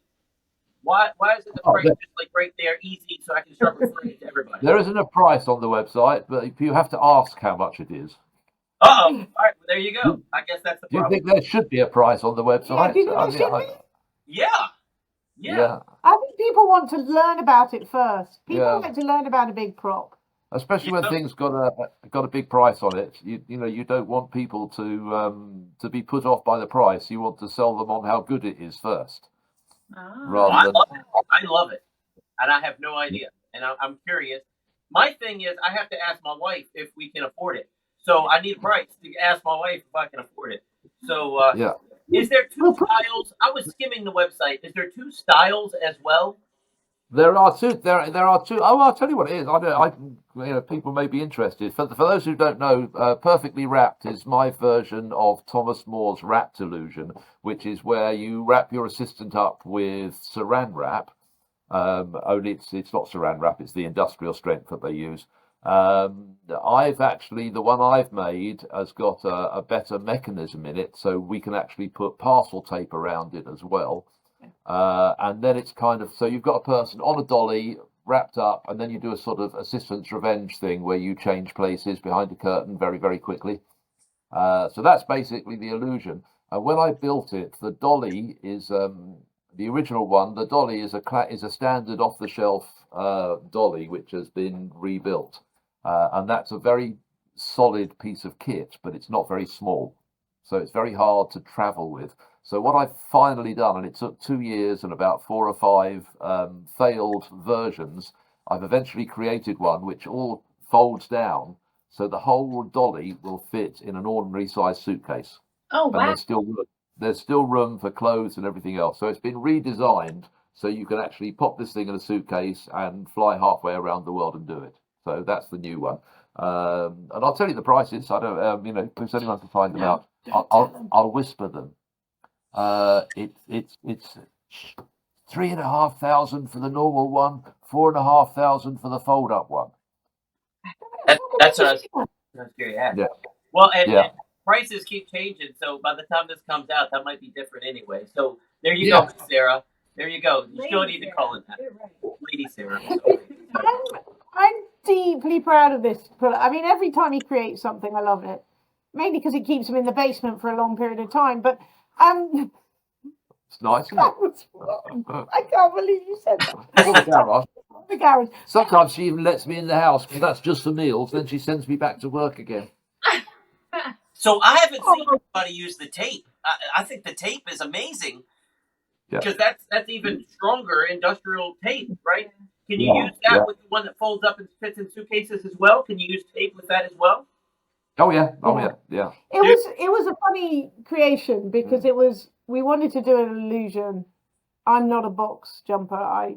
Why isn't the price just like right there, easy, so I can start referring it to everybody? There isn't a price on the website, but you have to ask how much it is. All right, well, there you go. I guess that's the problem. Do you think there should be a price on the website? Yeah. I think people want to learn about it first. People like to learn about a big prop. Especially when things got a big price on it, you don't want people to be put off by the price. You want to sell them on how good it is first. I love it, and I have no idea, and I'm curious. My thing is, I have to ask my wife if we can afford it. So I need a price to ask my wife if I can afford it. So is there two styles? I was skimming the website. Is there two styles as well? There are two. There are two. Oh, I'll tell you what it is. People may be interested. For those who don't know, Perfectly Wrapped is my version of Thomas More's Wrapped Illusion, which is where you wrap your assistant up with Saran wrap. Only it's not Saran wrap; it's the industrial strength that they use. The one I've made has got a better mechanism in it, so we can actually put parcel tape around it as well. And then it's so you've got a person on a dolly wrapped up, and then you do a sort of assistant's revenge thing where you change places behind a curtain very, very quickly. So that's basically the illusion. And when I built it, the dolly is the original one. The dolly is a standard off-the-shelf dolly which has been rebuilt, and that's a very solid piece of kit, but it's not very small, so it's very hard to travel with. So what I've finally done, and it took 2 years and about 4 or 5 failed versions, I've eventually created one which all folds down, so the whole dolly will fit in an ordinary size suitcase. Oh, wow. And there's still room for clothes and everything else. So it's been redesigned so you can actually pop this thing in a suitcase and fly halfway around the world and do it. So that's the new one. And I'll tell you the prices. I don't, if anyone can find them out, I'll whisper them. It's $3,500 for the normal one, $4,500 for the fold-up one. That's what I was curious. Yeah. Well, and prices keep changing, so by the time this comes out, that might be different anyway. So there you go, Sarah. There you go. You still need to call it that. Lady Sarah. I'm deeply proud of this. I mean, every time he creates something, I love it. Mainly because it keeps him in the basement for a long period of time. But it's nice. I can't believe you said that. The garage. Sometimes she even lets me in the house, but that's just for meals. Then she sends me back to work again. So I haven't seen anybody use the tape. I think the tape is amazing because that's even stronger industrial tape, right? Can you use that with the one that folds up and fits in suitcases as well? Can you use tape with that as well? Oh yeah, yeah. It was a funny creation because we wanted to do an illusion. I'm not a box jumper.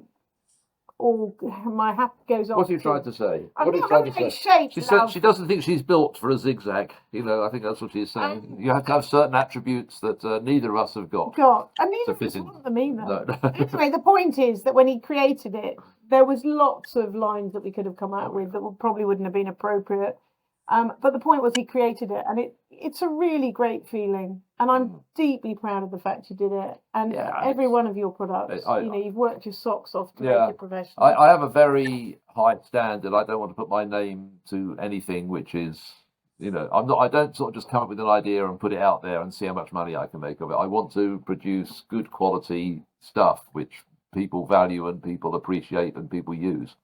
My hat goes off. What are you trying to say? I'm What are you not trying to having say? shapes. She said she doesn't think she's built for a zigzag. I think that's what she's saying. You have to have certain attributes that neither of us have got. And neither of us want them either. No. Anyway, the point is that when he created it, there was lots of lines that we could have come out with that probably wouldn't have been appropriate. But the point was he created it, and it's a really great feeling. And I'm deeply proud of the fact you did it. And every one of your products, you've worked your socks off to make it professional. I have a very high standard. I don't want to put my name to anything which is, I don't sort of just come up with an idea and put it out there and see how much money I can make of it. I want to produce good quality stuff which people value and people appreciate and people use.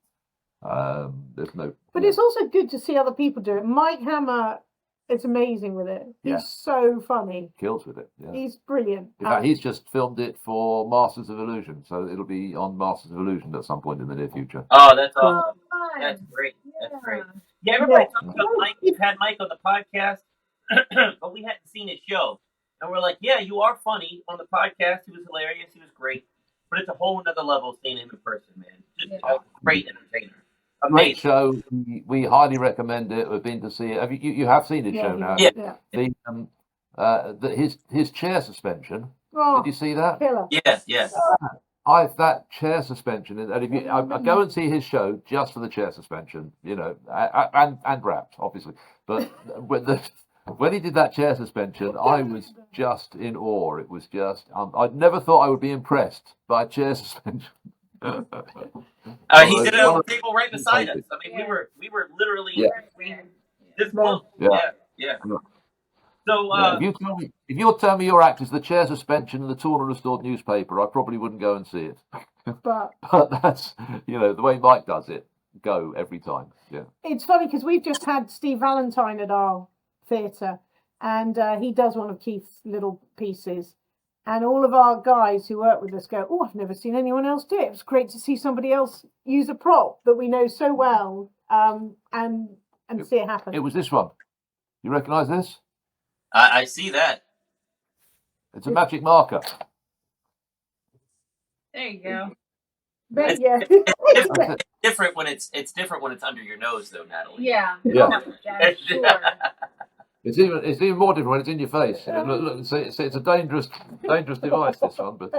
But it's also good to see other people do it. Mike Hammer is amazing with it. He's so funny. Kills with it. Yeah. He's brilliant. In fact, he's just filmed it for Masters of Illusion, so it'll be on Masters of Illusion at some point in the near future. Oh, that's awesome. That's great. That's great. Yeah, everybody talks about Mike. We've had Mike on the podcast, but we hadn't seen his show. And we're like, yeah, you are funny on the podcast. He was hilarious. He was great. But it's a whole another level seeing him in person, man. Just a great entertainer. Amazing. Great show. We highly recommend it. We've been to see it. Have you have seen his show now? Yeah. His chair suspension. Oh, did you see that? Killer. Yes. That chair suspension, and if you I go and see his show just for the chair suspension, and wrapped, obviously. But when he did that chair suspension, I was just in awe. It was just I'd never thought I would be impressed by a chair suspension. He did it on the table right beside us. I mean, we were literally this close. Yeah. So if you'll tell me your act is the chair suspension and the torn and restored newspaper, I probably wouldn't go and see it. But that's the way Mike does it. Go every time. Yeah. It's funny because we've just had Steve Valentine at our theatre, and he does one of Keith's little pieces. And all of our guys who work with us go, "Oh, I've never seen anyone else do it. It's great to see somebody else use a prop that we know so well, and see it happen." It was this one. You recognise this? I see that. It's a magic marker. There you go. But, It's different when it's under your nose, though, Natalie. Yeah. Yeah. Sure. It's even more different when it's in your face. Look, it's a dangerous device, this one. But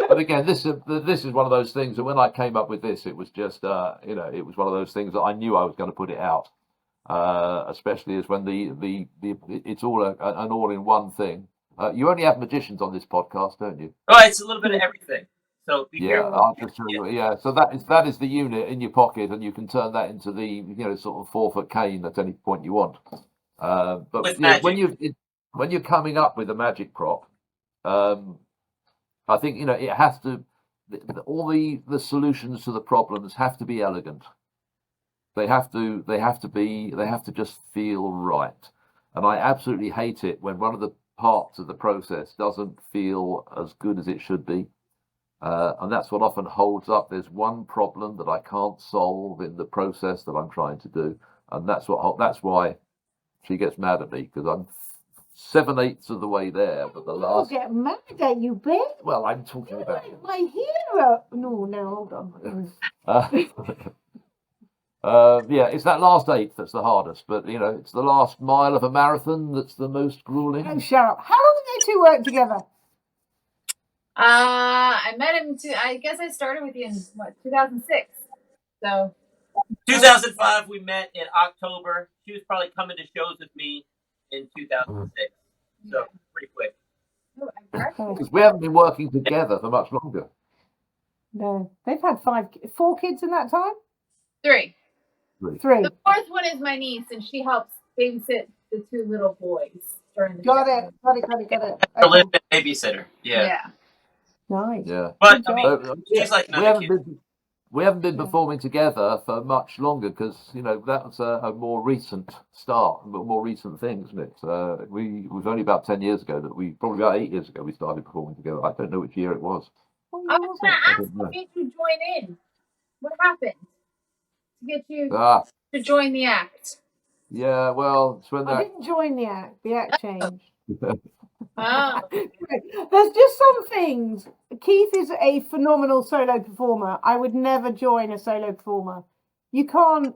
But again, this is one of those things that when I came up with this, it was just it was one of those things that I knew I was going to put it out. Especially as when it's all an all-in-one thing. You only have magicians on this podcast, don't you? Oh, it's a little bit of everything. So be careful. I'll just So that is the unit in your pocket, and you can turn that into the sort of 4-foot cane at any point you want. But when you're coming up with a magic prop, I think it has to. All the solutions to the problems have to be elegant. They have to just feel right. And I absolutely hate it when one of the parts of the process doesn't feel as good as it should be. And that's what often holds up. There's one problem that I can't solve in the process that I'm trying to do. And that's why she gets mad at me, because I'm 7/8 of the way there, but the last. I'll get mad at you, Ben. Well, I'm talking about you. My hero. No, hold on. It's that last 1/8 that's the hardest, but it's the last mile of a marathon that's the most grueling. Oh, shut up. How long did you two work together? I met him. I guess I started with you in 2006. So 2005, we met in October. She was probably coming to shows with me in 2006. So pretty quick. Because we haven't been working together for much longer. No, they've had 4 kids in that time. 3. 3. The 4th one is my niece, and she helps babysit the 2 little boys during the Got day. it. A little bit babysitter. Yeah. Nice. Yeah. But I mean, she's like we haven't been performing together for much longer because that's a more recent start, a more recent thing, isn't it? It was only about 10 years ago probably about 8 years ago we started performing together. I don't know which year it was. I was going to ask, what made you join in? What happened to get you to join the act? Yeah, well, it's when I that. didn't join the act. The act changed. Oh. There's just some things. Keith is a phenomenal solo performer. I would never join a solo performer. You can't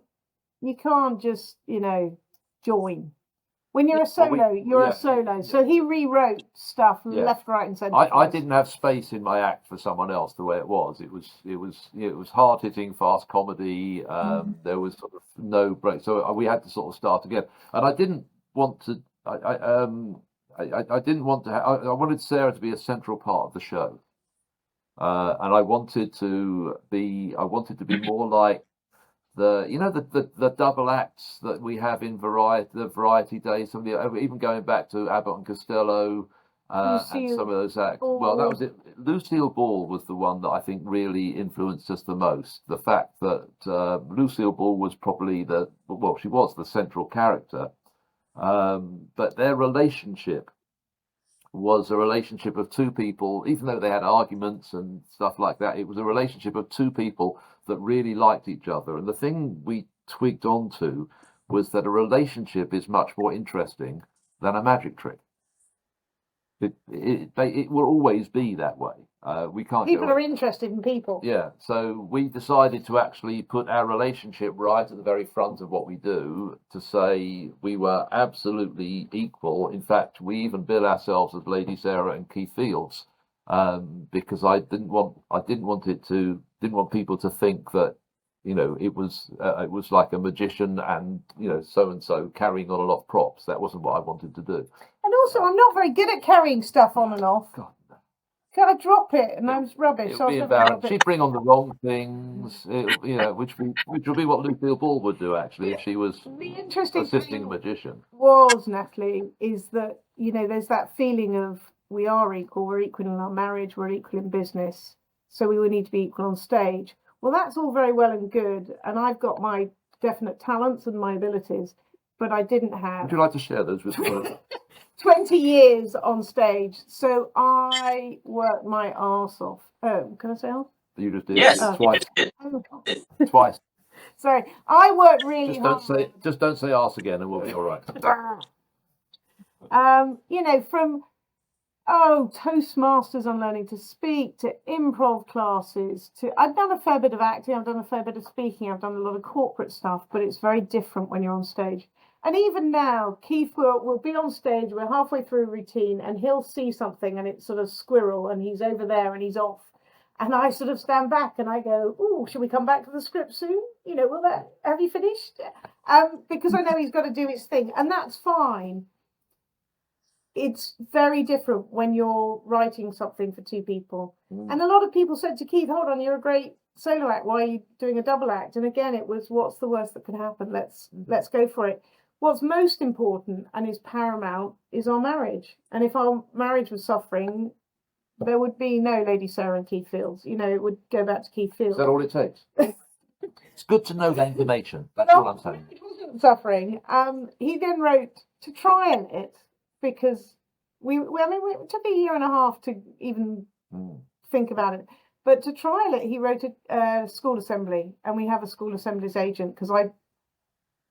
just, join. When you're a solo, you're a solo. So he rewrote stuff left, right, and centre. I didn't have space in my act for someone else the way it was. It was hard hitting, fast comedy. There was sort of no break, so we had to sort of start again. And I didn't want to. I didn't want to. I wanted Sarah to be a central part of the show, and I wanted to be. I wanted to be more like the double acts that we have in variety days. Some of the, even going back to Abbott and Costello, and some of those acts. Well, that was it. Lucille Ball was the one that I think really influenced us the most. The fact that Lucille Ball was probably she was the central character, but their relationship was a relationship of two people. Even though they had arguments and stuff like that, it was a relationship of two people that really liked each other. And the thing we twigged onto was that a relationship is much more interesting than a magic trick. It will always be that way. We can't. People are interested in people. Yeah, so we decided to actually put our relationship right at the very front of what we do, to say we were absolutely equal. In fact, we even bill ourselves as Lady Sarah and Keith Fields, because I didn't want people to think that it was like a magician and so and so carrying on and off props. That wasn't what I wanted to do. And also, I'm not very good at carrying stuff on and off. God, I drop it and I was rubbish. It'll be embarrassing. She'd bring on the wrong things, which would be what Lucille Ball would do actually if she was assisting a magician. Natalie, is that there's that feeling of we are equal. We're equal in our marriage. We're equal in business. So we will need to be equal on stage. Well, that's all very well and good, and I've got my definite talents and my abilities, but I didn't have. Would you like to share those with me? 20 years on stage, so I worked my arse off. Oh, can I say off? You just did. Yes, twice. Twice. Sorry, I worked really hard. Just don't say arse again, and we'll be all right. From Toastmasters on learning to speak, to improv classes, I've done a fair bit of acting, I've done a fair bit of speaking, I've done a lot of corporate stuff, but it's very different when you're on stage. And even now, Keith will be on stage, we're halfway through a routine, and he'll see something and it's sort of squirrel, and he's over there and he's off. And I sort of stand back and I go, "Oh, should we come back to the script soon? Have you finished?" Because I know he's got to do his thing, and that's fine. It's very different when you're writing something for two people. And a lot of people said to Keith, "Hold on, you're a great solo act. Why are you doing a double act?" And again, it was, what's the worst that could happen? Let's go for it. What's most important and is paramount is our marriage. And if our marriage was suffering, there would be no Lady Sarah and Keith Fields. It would go back to Keith Fields. Is that all it takes? It's good to know that information. That's all I'm saying. It wasn't suffering. He then wrote to trial it, because it took a year and a half to even think about it. But to trial it, he wrote a school assembly, and we have a school assemblies agent, because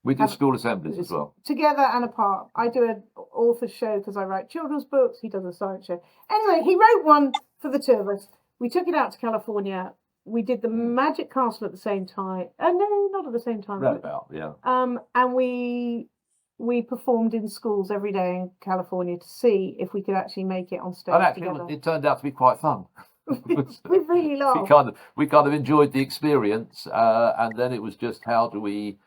we do school assemblies as well. Together and apart. I do an author show because I write children's books. He does a science show. Anyway, he wrote one for the two of us. We took it out to California. We did the Magic Castle at the same time. No, not at the same time. Right about, yeah. And we performed in schools every day in California to see if we could actually make it on stage. And actually, together. It turned out to be quite fun. We really laughed. We kind of enjoyed the experience, and then it was just how do we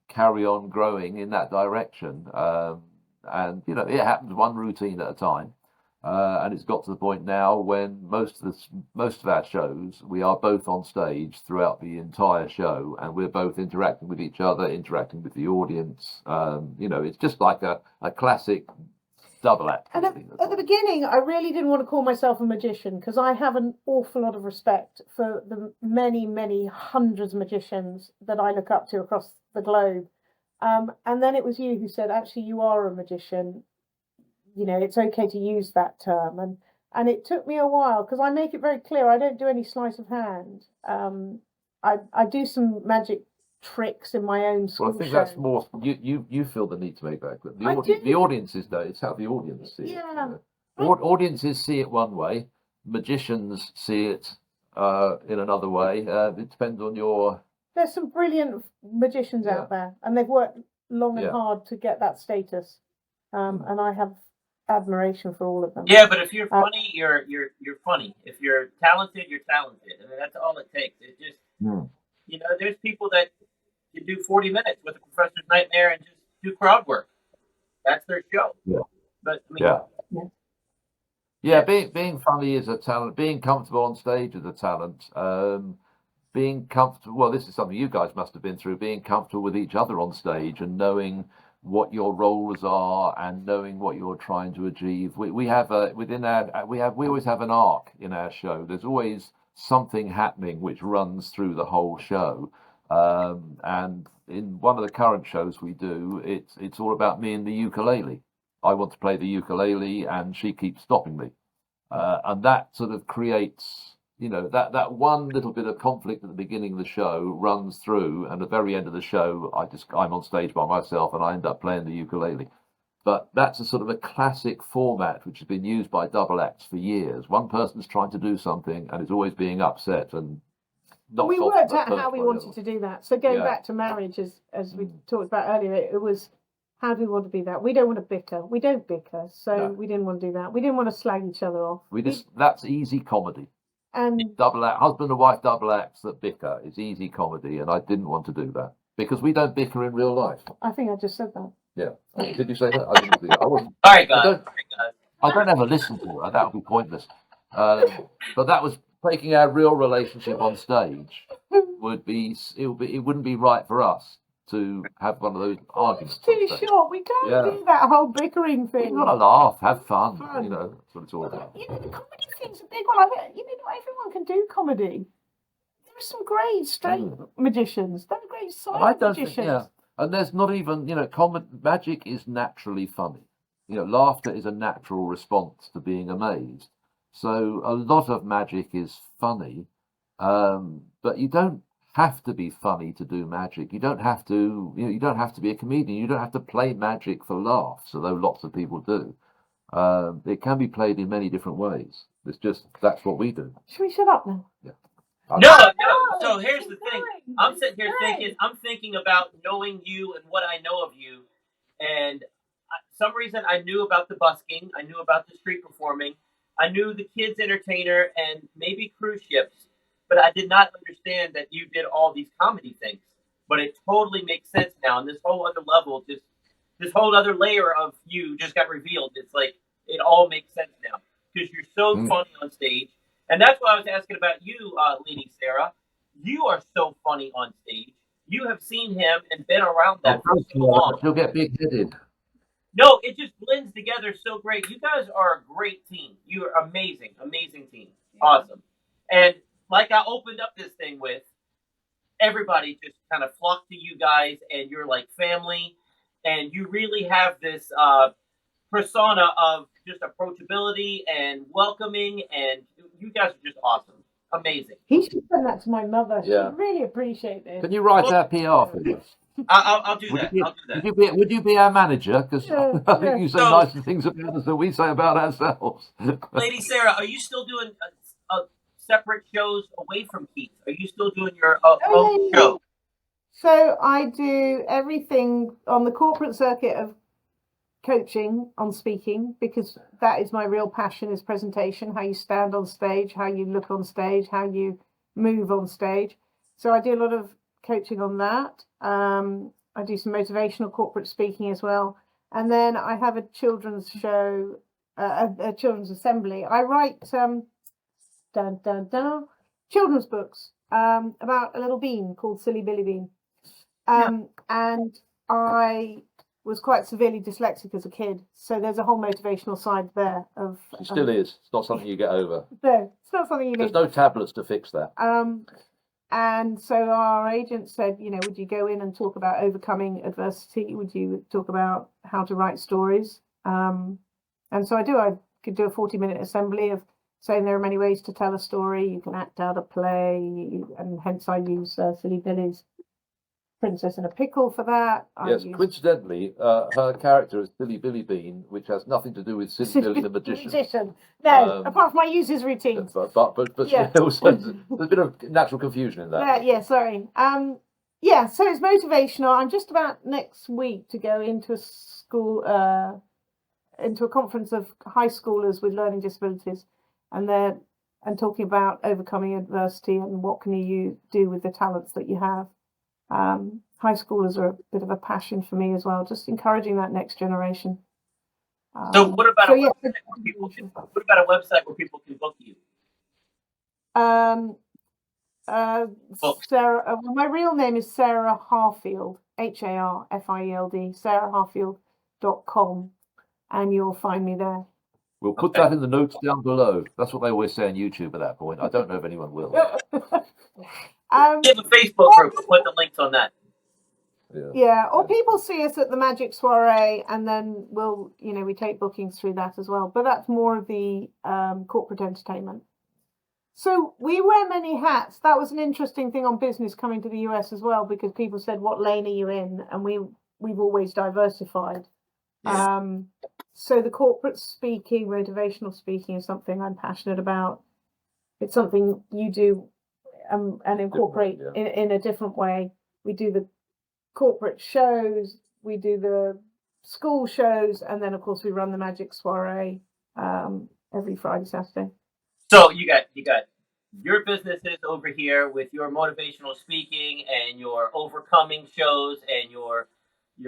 carry on growing in that direction? And it happens one routine at a time, and it's got to the point now when most of our shows, we are both on stage throughout the entire show, and we're both interacting with each other, interacting with the audience. It's just like a classic double act. And at the beginning, I really didn't want to call myself a magician, because I have an awful lot of respect for the many, many hundreds of magicians that I look up to across the globe. And then it was you who said, actually, you are a magician. It's okay to use that term. And it took me a while, because I make it very clear I don't do any sleight of hand. I do some magic tricks in my own school Well, I think show. that's more you feel the need to make that clear. The audiences know it's how the audience see it. Yeah. Audiences see it one way, magicians see it in another way. It depends on your. There's some brilliant magicians out there, and they've worked long and hard to get that status. And I have admiration for all of them. Yeah, but if you're funny, you're funny. If you're talented, you're talented. I mean, that's all it takes. It just you know, there's people that can do 40 minutes with a Professor's Nightmare and just do crowd work. That's their show. Yeah. But I mean, yeah. Being funny is a talent. Being comfortable on stage is a talent. Being comfortable. Well, this is something you guys must have been through. Being comfortable with each other on stage and knowing what your roles are and knowing what you're trying to achieve. We have we always have an arc in our show. There's always something happening which runs through the whole show. And in one of the current shows we do, it's all about me and the ukulele. I want to play the ukulele and she keeps stopping me. And that sort of creates, you know, that one little bit of conflict at the beginning of the show runs through, and at the very end of the show, I'm on stage by myself and I end up playing the ukulele. But that's a sort of a classic format which has been used by double acts for years. One person's trying to do something and is always being upset and not. We worked out how we wanted to do that. So going back to marriage, as we talked about earlier, it was, how do we want to be that? We don't want to bicker. We don't bicker, so we didn't want to do that. We didn't want to slag each other off. That's easy comedy. And double act, husband and wife double acts that bicker is easy comedy, and I didn't want to do that because we don't bicker in real life. I think I just said that. Yeah. Did you say that? I didn't do that. I wasn't. All right, guys. I don't ever listen to her. That would be pointless. But that was taking our real relationship on stage. It wouldn't be right for us to have one of those arguments. It's too short. We can't do that whole bickering thing. You got to laugh, have fun. You know, that's what it's all about. You know, the comedy thing's a big one. You know, not everyone can do comedy. There are some great straight magicians. There are great silent magicians. And there's not even, you know, magic is naturally funny. You know, laughter is a natural response to being amazed. So a lot of magic is funny, but you don't have to be funny to do magic. You don't have to, you know, you don't have to be a comedian. You don't have to play magic for laughs, although lots of people do. It can be played in many different ways. That's what we do. Should we shut up now? Yeah. No. So here's the thing. I'm sitting here thinking about knowing you and what I know of you, and some reason I knew about the busking, I knew about the street performing, I knew the kids entertainer and maybe cruise ships, but I did not understand that you did all these comedy things. But it totally makes sense now, and this whole other level, this whole other layer of you just got revealed. It's like it all makes sense now because you're so funny on stage. And that's why I was asking about you, Lady Sarah. You are so funny on stage. You have seen him and been around that for so long. You'll get big-headed. No, it just blends together so great. You guys are a great team. You are amazing, amazing team. Awesome. And like I opened up this thing with, everybody just kind of flocked to you guys, and you're like family. And you really have this persona of just approachability and welcoming, and you guys are just awesome. Amazing. He should send that to my mother. Yeah. She'd really appreciate it. Can you write our PR for us? I'll do that. I'll do that. Would you be our manager? Because I think you say nicer things about us than we say about ourselves. Lady Sarah, are you still doing separate shows away from Keith? Are you still doing your own show? So I do everything on the corporate circuit of coaching on speaking, because that is my real passion, is presentation, how you stand on stage, how you look on stage, how you move on stage. So I do a lot of coaching on that. I do some motivational corporate speaking as well. And then I have a children's show, a children's assembly. I write children's books about a little bean called Silly Billy Bean. And I was quite severely dyslexic as a kid, so there's a whole motivational side there of It still is. It's not something you get over. No, it's not something you There's need. no tablets to fix that. And so our agent said, you know, would you go in and talk about overcoming adversity? Would you talk about how to write stories? And so I do. I could do a 40-minute assembly of saying there are many ways to tell a story. You can act out a play, and hence I use Silly Billies. Princess in a Pickle for that. Yes, coincidentally, her character is Silly Billy Bean, which has nothing to do with Silly Billy the Magician. No, apart from I use his routines. But Yeah. also, there's a bit of natural confusion in that. Yeah, sorry. Yeah, so it's motivational. I'm just about next week to go into a school, into a conference of high schoolers with learning disabilities, and talking about overcoming adversity and what can you do with the talents that you have. High schoolers are a bit of a passion for me as well, just encouraging that next generation. So what about a website where people can book you? Sarah, my real name is Sarah Harfield, HARFIELD, sarahharfield.com, and you'll find me there. We'll put that in the notes down below. That's what they always say on YouTube at that point. I don't know if anyone will. We have a Facebook group. We'll put the links on that. Yeah, or people see us at the Magic Soiree, and then we take bookings through that as well. But that's more of the corporate entertainment. So we wear many hats. That was an interesting thing on business coming to the US as well, because people said, "What lane are you in?" And we've always diversified. Yeah. So the corporate speaking, motivational speaking, is something I'm passionate about. It's something you do and incorporate in a different way. We do the corporate shows, we do the school shows, and then of course we run the Magic Soiree every Friday, Saturday. So you got your businesses over here with your motivational speaking and your overcoming shows and your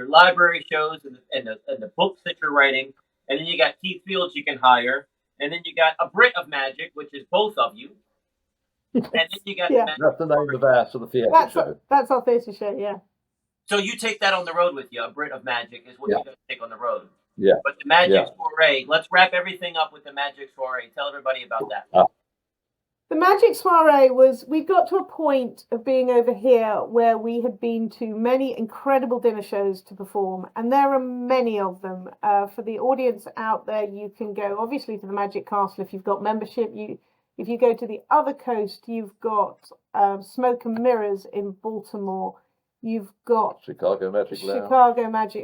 library shows and the books that you're writing, and then you got Keith Fields you can hire, and then you got a Brit of Magic, which is both of you, and then you got that's the name of our sort of theatre show. That's our theatre show, yeah. So you take that on the road with you. A Brit of Magic is what you're going to take on the road. Yeah. But the Magic Soiree, let's wrap everything up with the Magic Soiree. Tell everybody about that. The Magic Soiree we got to a point of being over here where we had been to many incredible dinner shows to perform, and there are many of them. For the audience out there, you can go obviously to the Magic Castle if you've got membership. If you go to the other coast, you've got Smoke and Mirrors in Baltimore. You've got Chicago Magic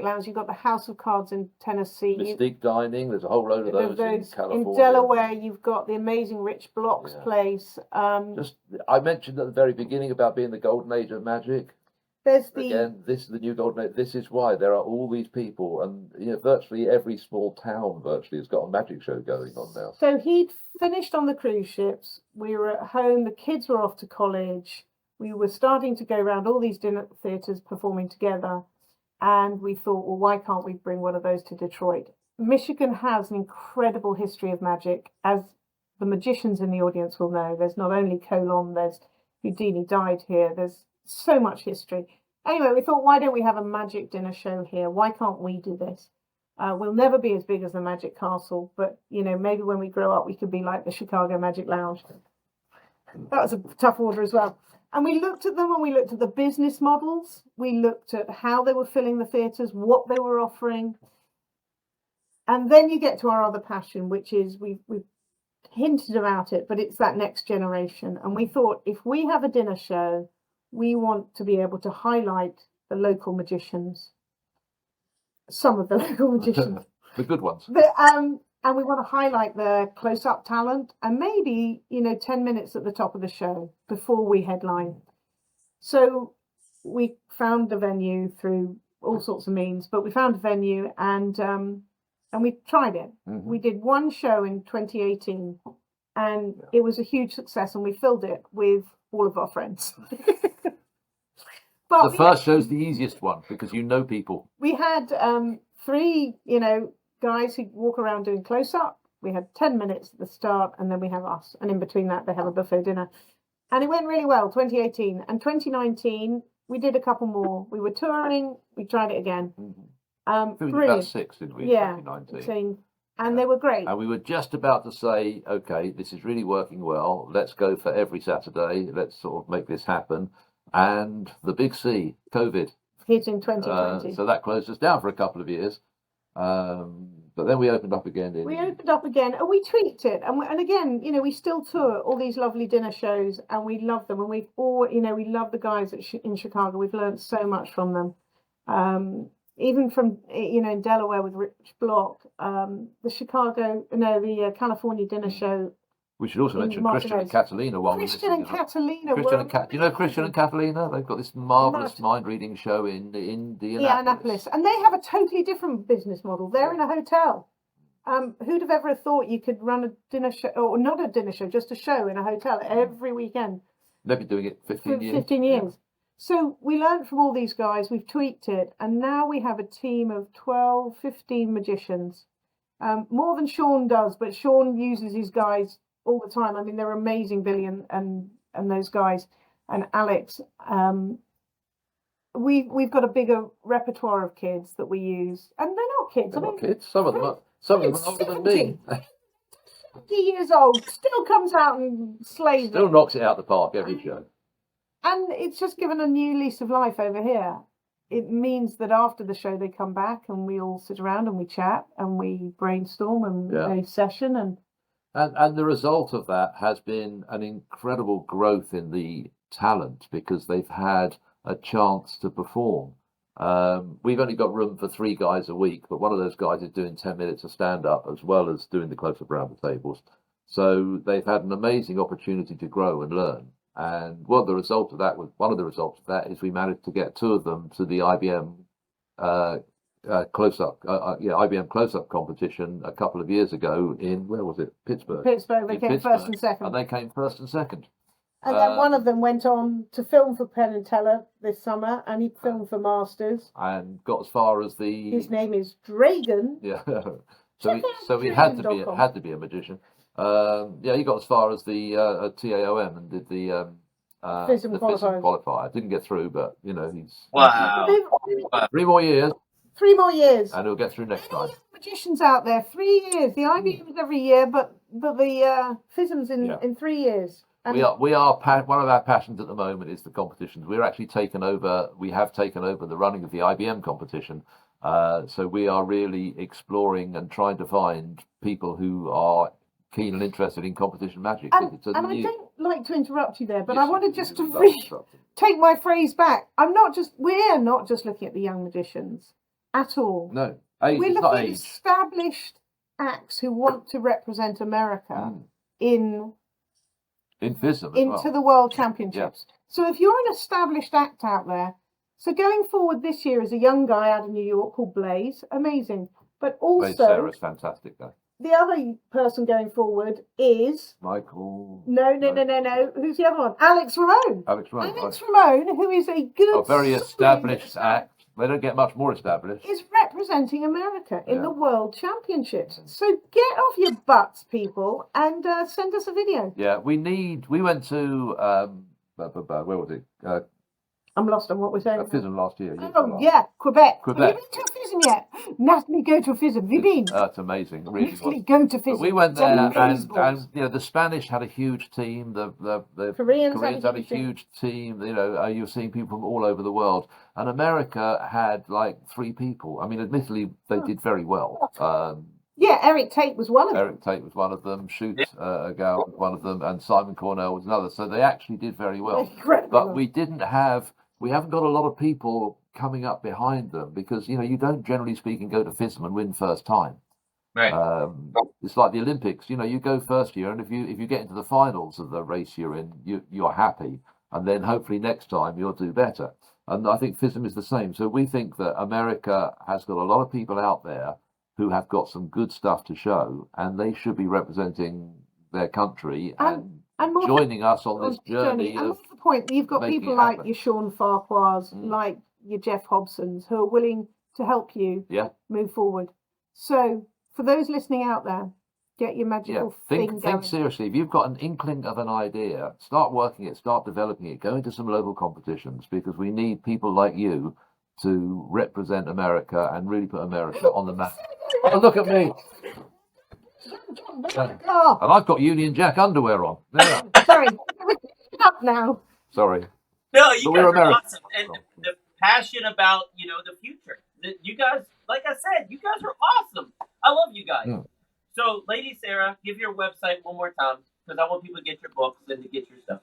Lounge. You've got the House of Cards in Tennessee. Mystique Dining. There's a whole load of those in California. In Delaware, you've got the amazing Rich Block's place. I mentioned at the very beginning about being the golden age of magic. This is the new golden age. This is why there are all these people, and virtually every small town has got a magic show going on now. So he'd finished on the cruise ships. We were at home. The kids were off to college. We were starting to go around all these dinner theatres performing together, and we thought, well, why can't we bring one of those to Detroit? Michigan has an incredible history of magic, as the magicians in the audience will know. There's not only Colon, there's Houdini died here, there's so much history. Anyway, we thought, why don't we have a magic dinner show here? Why can't we do this? We'll never be as big as the Magic Castle, but maybe when we grow up, we could be like the Chicago Magic Lounge. That was a tough order as well. And we looked at them, and we looked at the business models. We looked at how they were filling the theatres, what they were offering. And then you get to our other passion, which is we've hinted about it, but it's that next generation. And we thought, if we have a dinner show, we want to be able to highlight the local magicians, some of the local magicians. The good ones. And we want to highlight their close-up talent, and maybe 10 minutes at the top of the show before we headline. So we found a venue through all sorts of means, but we found a venue and we tried it. Mm-hmm. We did one show in 2018, and it was a huge success, and we filled it with all of our friends. But the first show's the easiest one because people. We had 3, guys who walk around doing close-up. We had 10 minutes at the start, and then we have us, and in between that they have a buffet dinner, and it went really well. 2018 and 2019 we did a couple more. We were touring, we tried it again. We did about 6, didn't we? Yeah, 2019. And they were great, and we were just about to say, okay, this is really working well, let's go for every Saturday, let's sort of make this happen. And the big C, COVID, hit in 2020, so that closed us down for a couple of years. But then we opened up again. We opened up again, and we tweaked it, and again, we still tour all these lovely dinner shows, and we love them, and we love the guys in Chicago. We've learned so much from them, even from in Delaware with Rich Block, the California dinner show. We should also mention Christian and Catalina while Christian and Catalina. Do you know Christian and Catalina? They've got this marvelous mind-reading show in Indianapolis. And they have a totally different business model. They're in a hotel. Who'd have ever thought you could run a dinner show, or not a dinner show, just a show in a hotel every weekend? They've been doing it 15 years. 15 years. Yeah. So we learned from all these guys, we've tweaked it, and now we have a team of 12, 15 magicians. More than Sean does, but Sean uses his guys all the time. I mean, they're amazing, Billy and those guys, and Alex. We've got a bigger repertoire of kids that we use, and they're not kids. They're not kids. Some of them are older than me. 50 years old, still comes out and slays Still knocks it out the park every show. And it's just given a new lease of life over here. It means that after the show they come back and we all sit around and we chat and we brainstorm and a session and the result of that has been an incredible growth in the talent because they've had a chance to perform. We've only got room for 3 guys a week, but one of those guys is doing 10 minutes of stand-up as well as doing the close-up round the tables. So they've had an amazing opportunity to grow and learn. And one of the results of that is we managed to get 2 of them to the IBM IBM close-up competition a couple of years ago in, where was it? Pittsburgh. They came first and second. And they came first and second. And then one of them went on to film for Penn and Teller this summer, and he filmed for Masters. And got as far as the... His name is Dragon. Yeah. so he had to be a magician. He got as far as the TAOM and did the FISM qualifier. Didn't get through, but he's... Wow. 3 more years. 3 more years. And he'll get through next time. Magicians out there, 3 years. The IBM is every year, but the FISM's in 3 years. And we are one of our passions at the moment is the competitions. We have taken over the running of the IBM competition. So we are really exploring and trying to find people who are keen and interested in competition magic. I don't like to interrupt you there, but I wanted just to take my phrase back. We're not just looking at the young magicians at all. No, we're looking at established acts who want to represent America in FISM into the World Championships. Yeah. So if you're an established act out there, so going forward this year is a young guy out of New York called Blaze, amazing. But also Blaze Sarah's fantastic though. The other person going forward is Michael. No. Who's the other one? Alex Ramone. Alex Ramone, who is a very established act. They don't get much more established. Is representing America in the World Championships. So get off your butts, people, and send us a video. Yeah, we went to where was it? I'm lost on what we're saying. FISM last year. Quebec. Have you been to a FISM yet? Natalie, go to a FISM. Have you been? That's amazing. Really Natalie, go to FISM. But we went there, and the Spanish had a huge team. The Koreans had a huge team. You're seeing people from all over the world, and America had like 3 people. I mean, admittedly, they did very well. Eric Tate was one of them. Eric Tate was one of them. Shoot Agal was one of them, and Simon Cornell was another. So they actually did very well. But we haven't got a lot of people coming up behind them because you don't generally speaking go to FISM and win first time. Right. It's like the Olympics. You go first year, and if you get into the finals of the race you're in, you're happy, and then hopefully next time you'll do better. And I think FISM is the same. So we think that America has got a lot of people out there who have got some good stuff to show, and they should be representing their country and joining us on this journey. And that's the point. You've got people like your Sean Farquhars, like your Jeff Hobsons, who are willing to help you move forward. So for those listening out there, get your magical thing going. Think seriously. If you've got an inkling of an idea, start working it, start developing it, go into some local competitions, because we need people like you to represent America and really put America on the map. Oh, look at me. And I've got Union Jack underwear on. There. Sorry. Up now. Sorry. No, you guys are awesome. And the passion about, the future. You guys, like I said, you guys are awesome. I love you guys. Mm. So, Lady Sarah, give your website one more time because I want people to get your books and to get your stuff.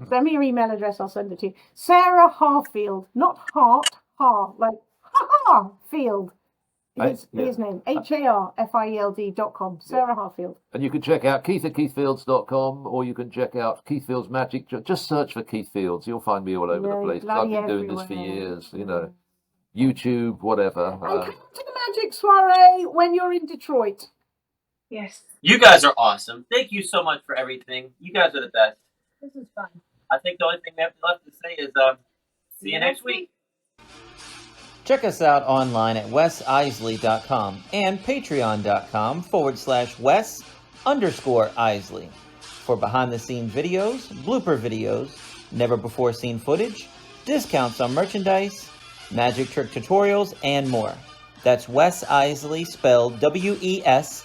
Send me your email address. I'll send it to you. Sarah Harfield, not Hart, like Field. His name, HARFIELD.com. Sarah Harfield. And you can check out Keith at keithfields.com, or you can check out Keith Fields Magic. Just search for Keith Fields. You'll find me all over the place. I've been doing this for years, you know. YouTube, whatever. And come to the Magic Soiree when you're in Detroit. Yes. You guys are awesome. Thank you so much for everything. You guys are the best. This is fun. I think the only thing we have left to say is see you next week. Check us out online at wesisley.com and patreon.com/Wes_Isley for behind-the-scenes videos, blooper videos, never-before-seen footage, discounts on merchandise, magic trick tutorials, and more. That's Wes Iseli, spelled WESISELI.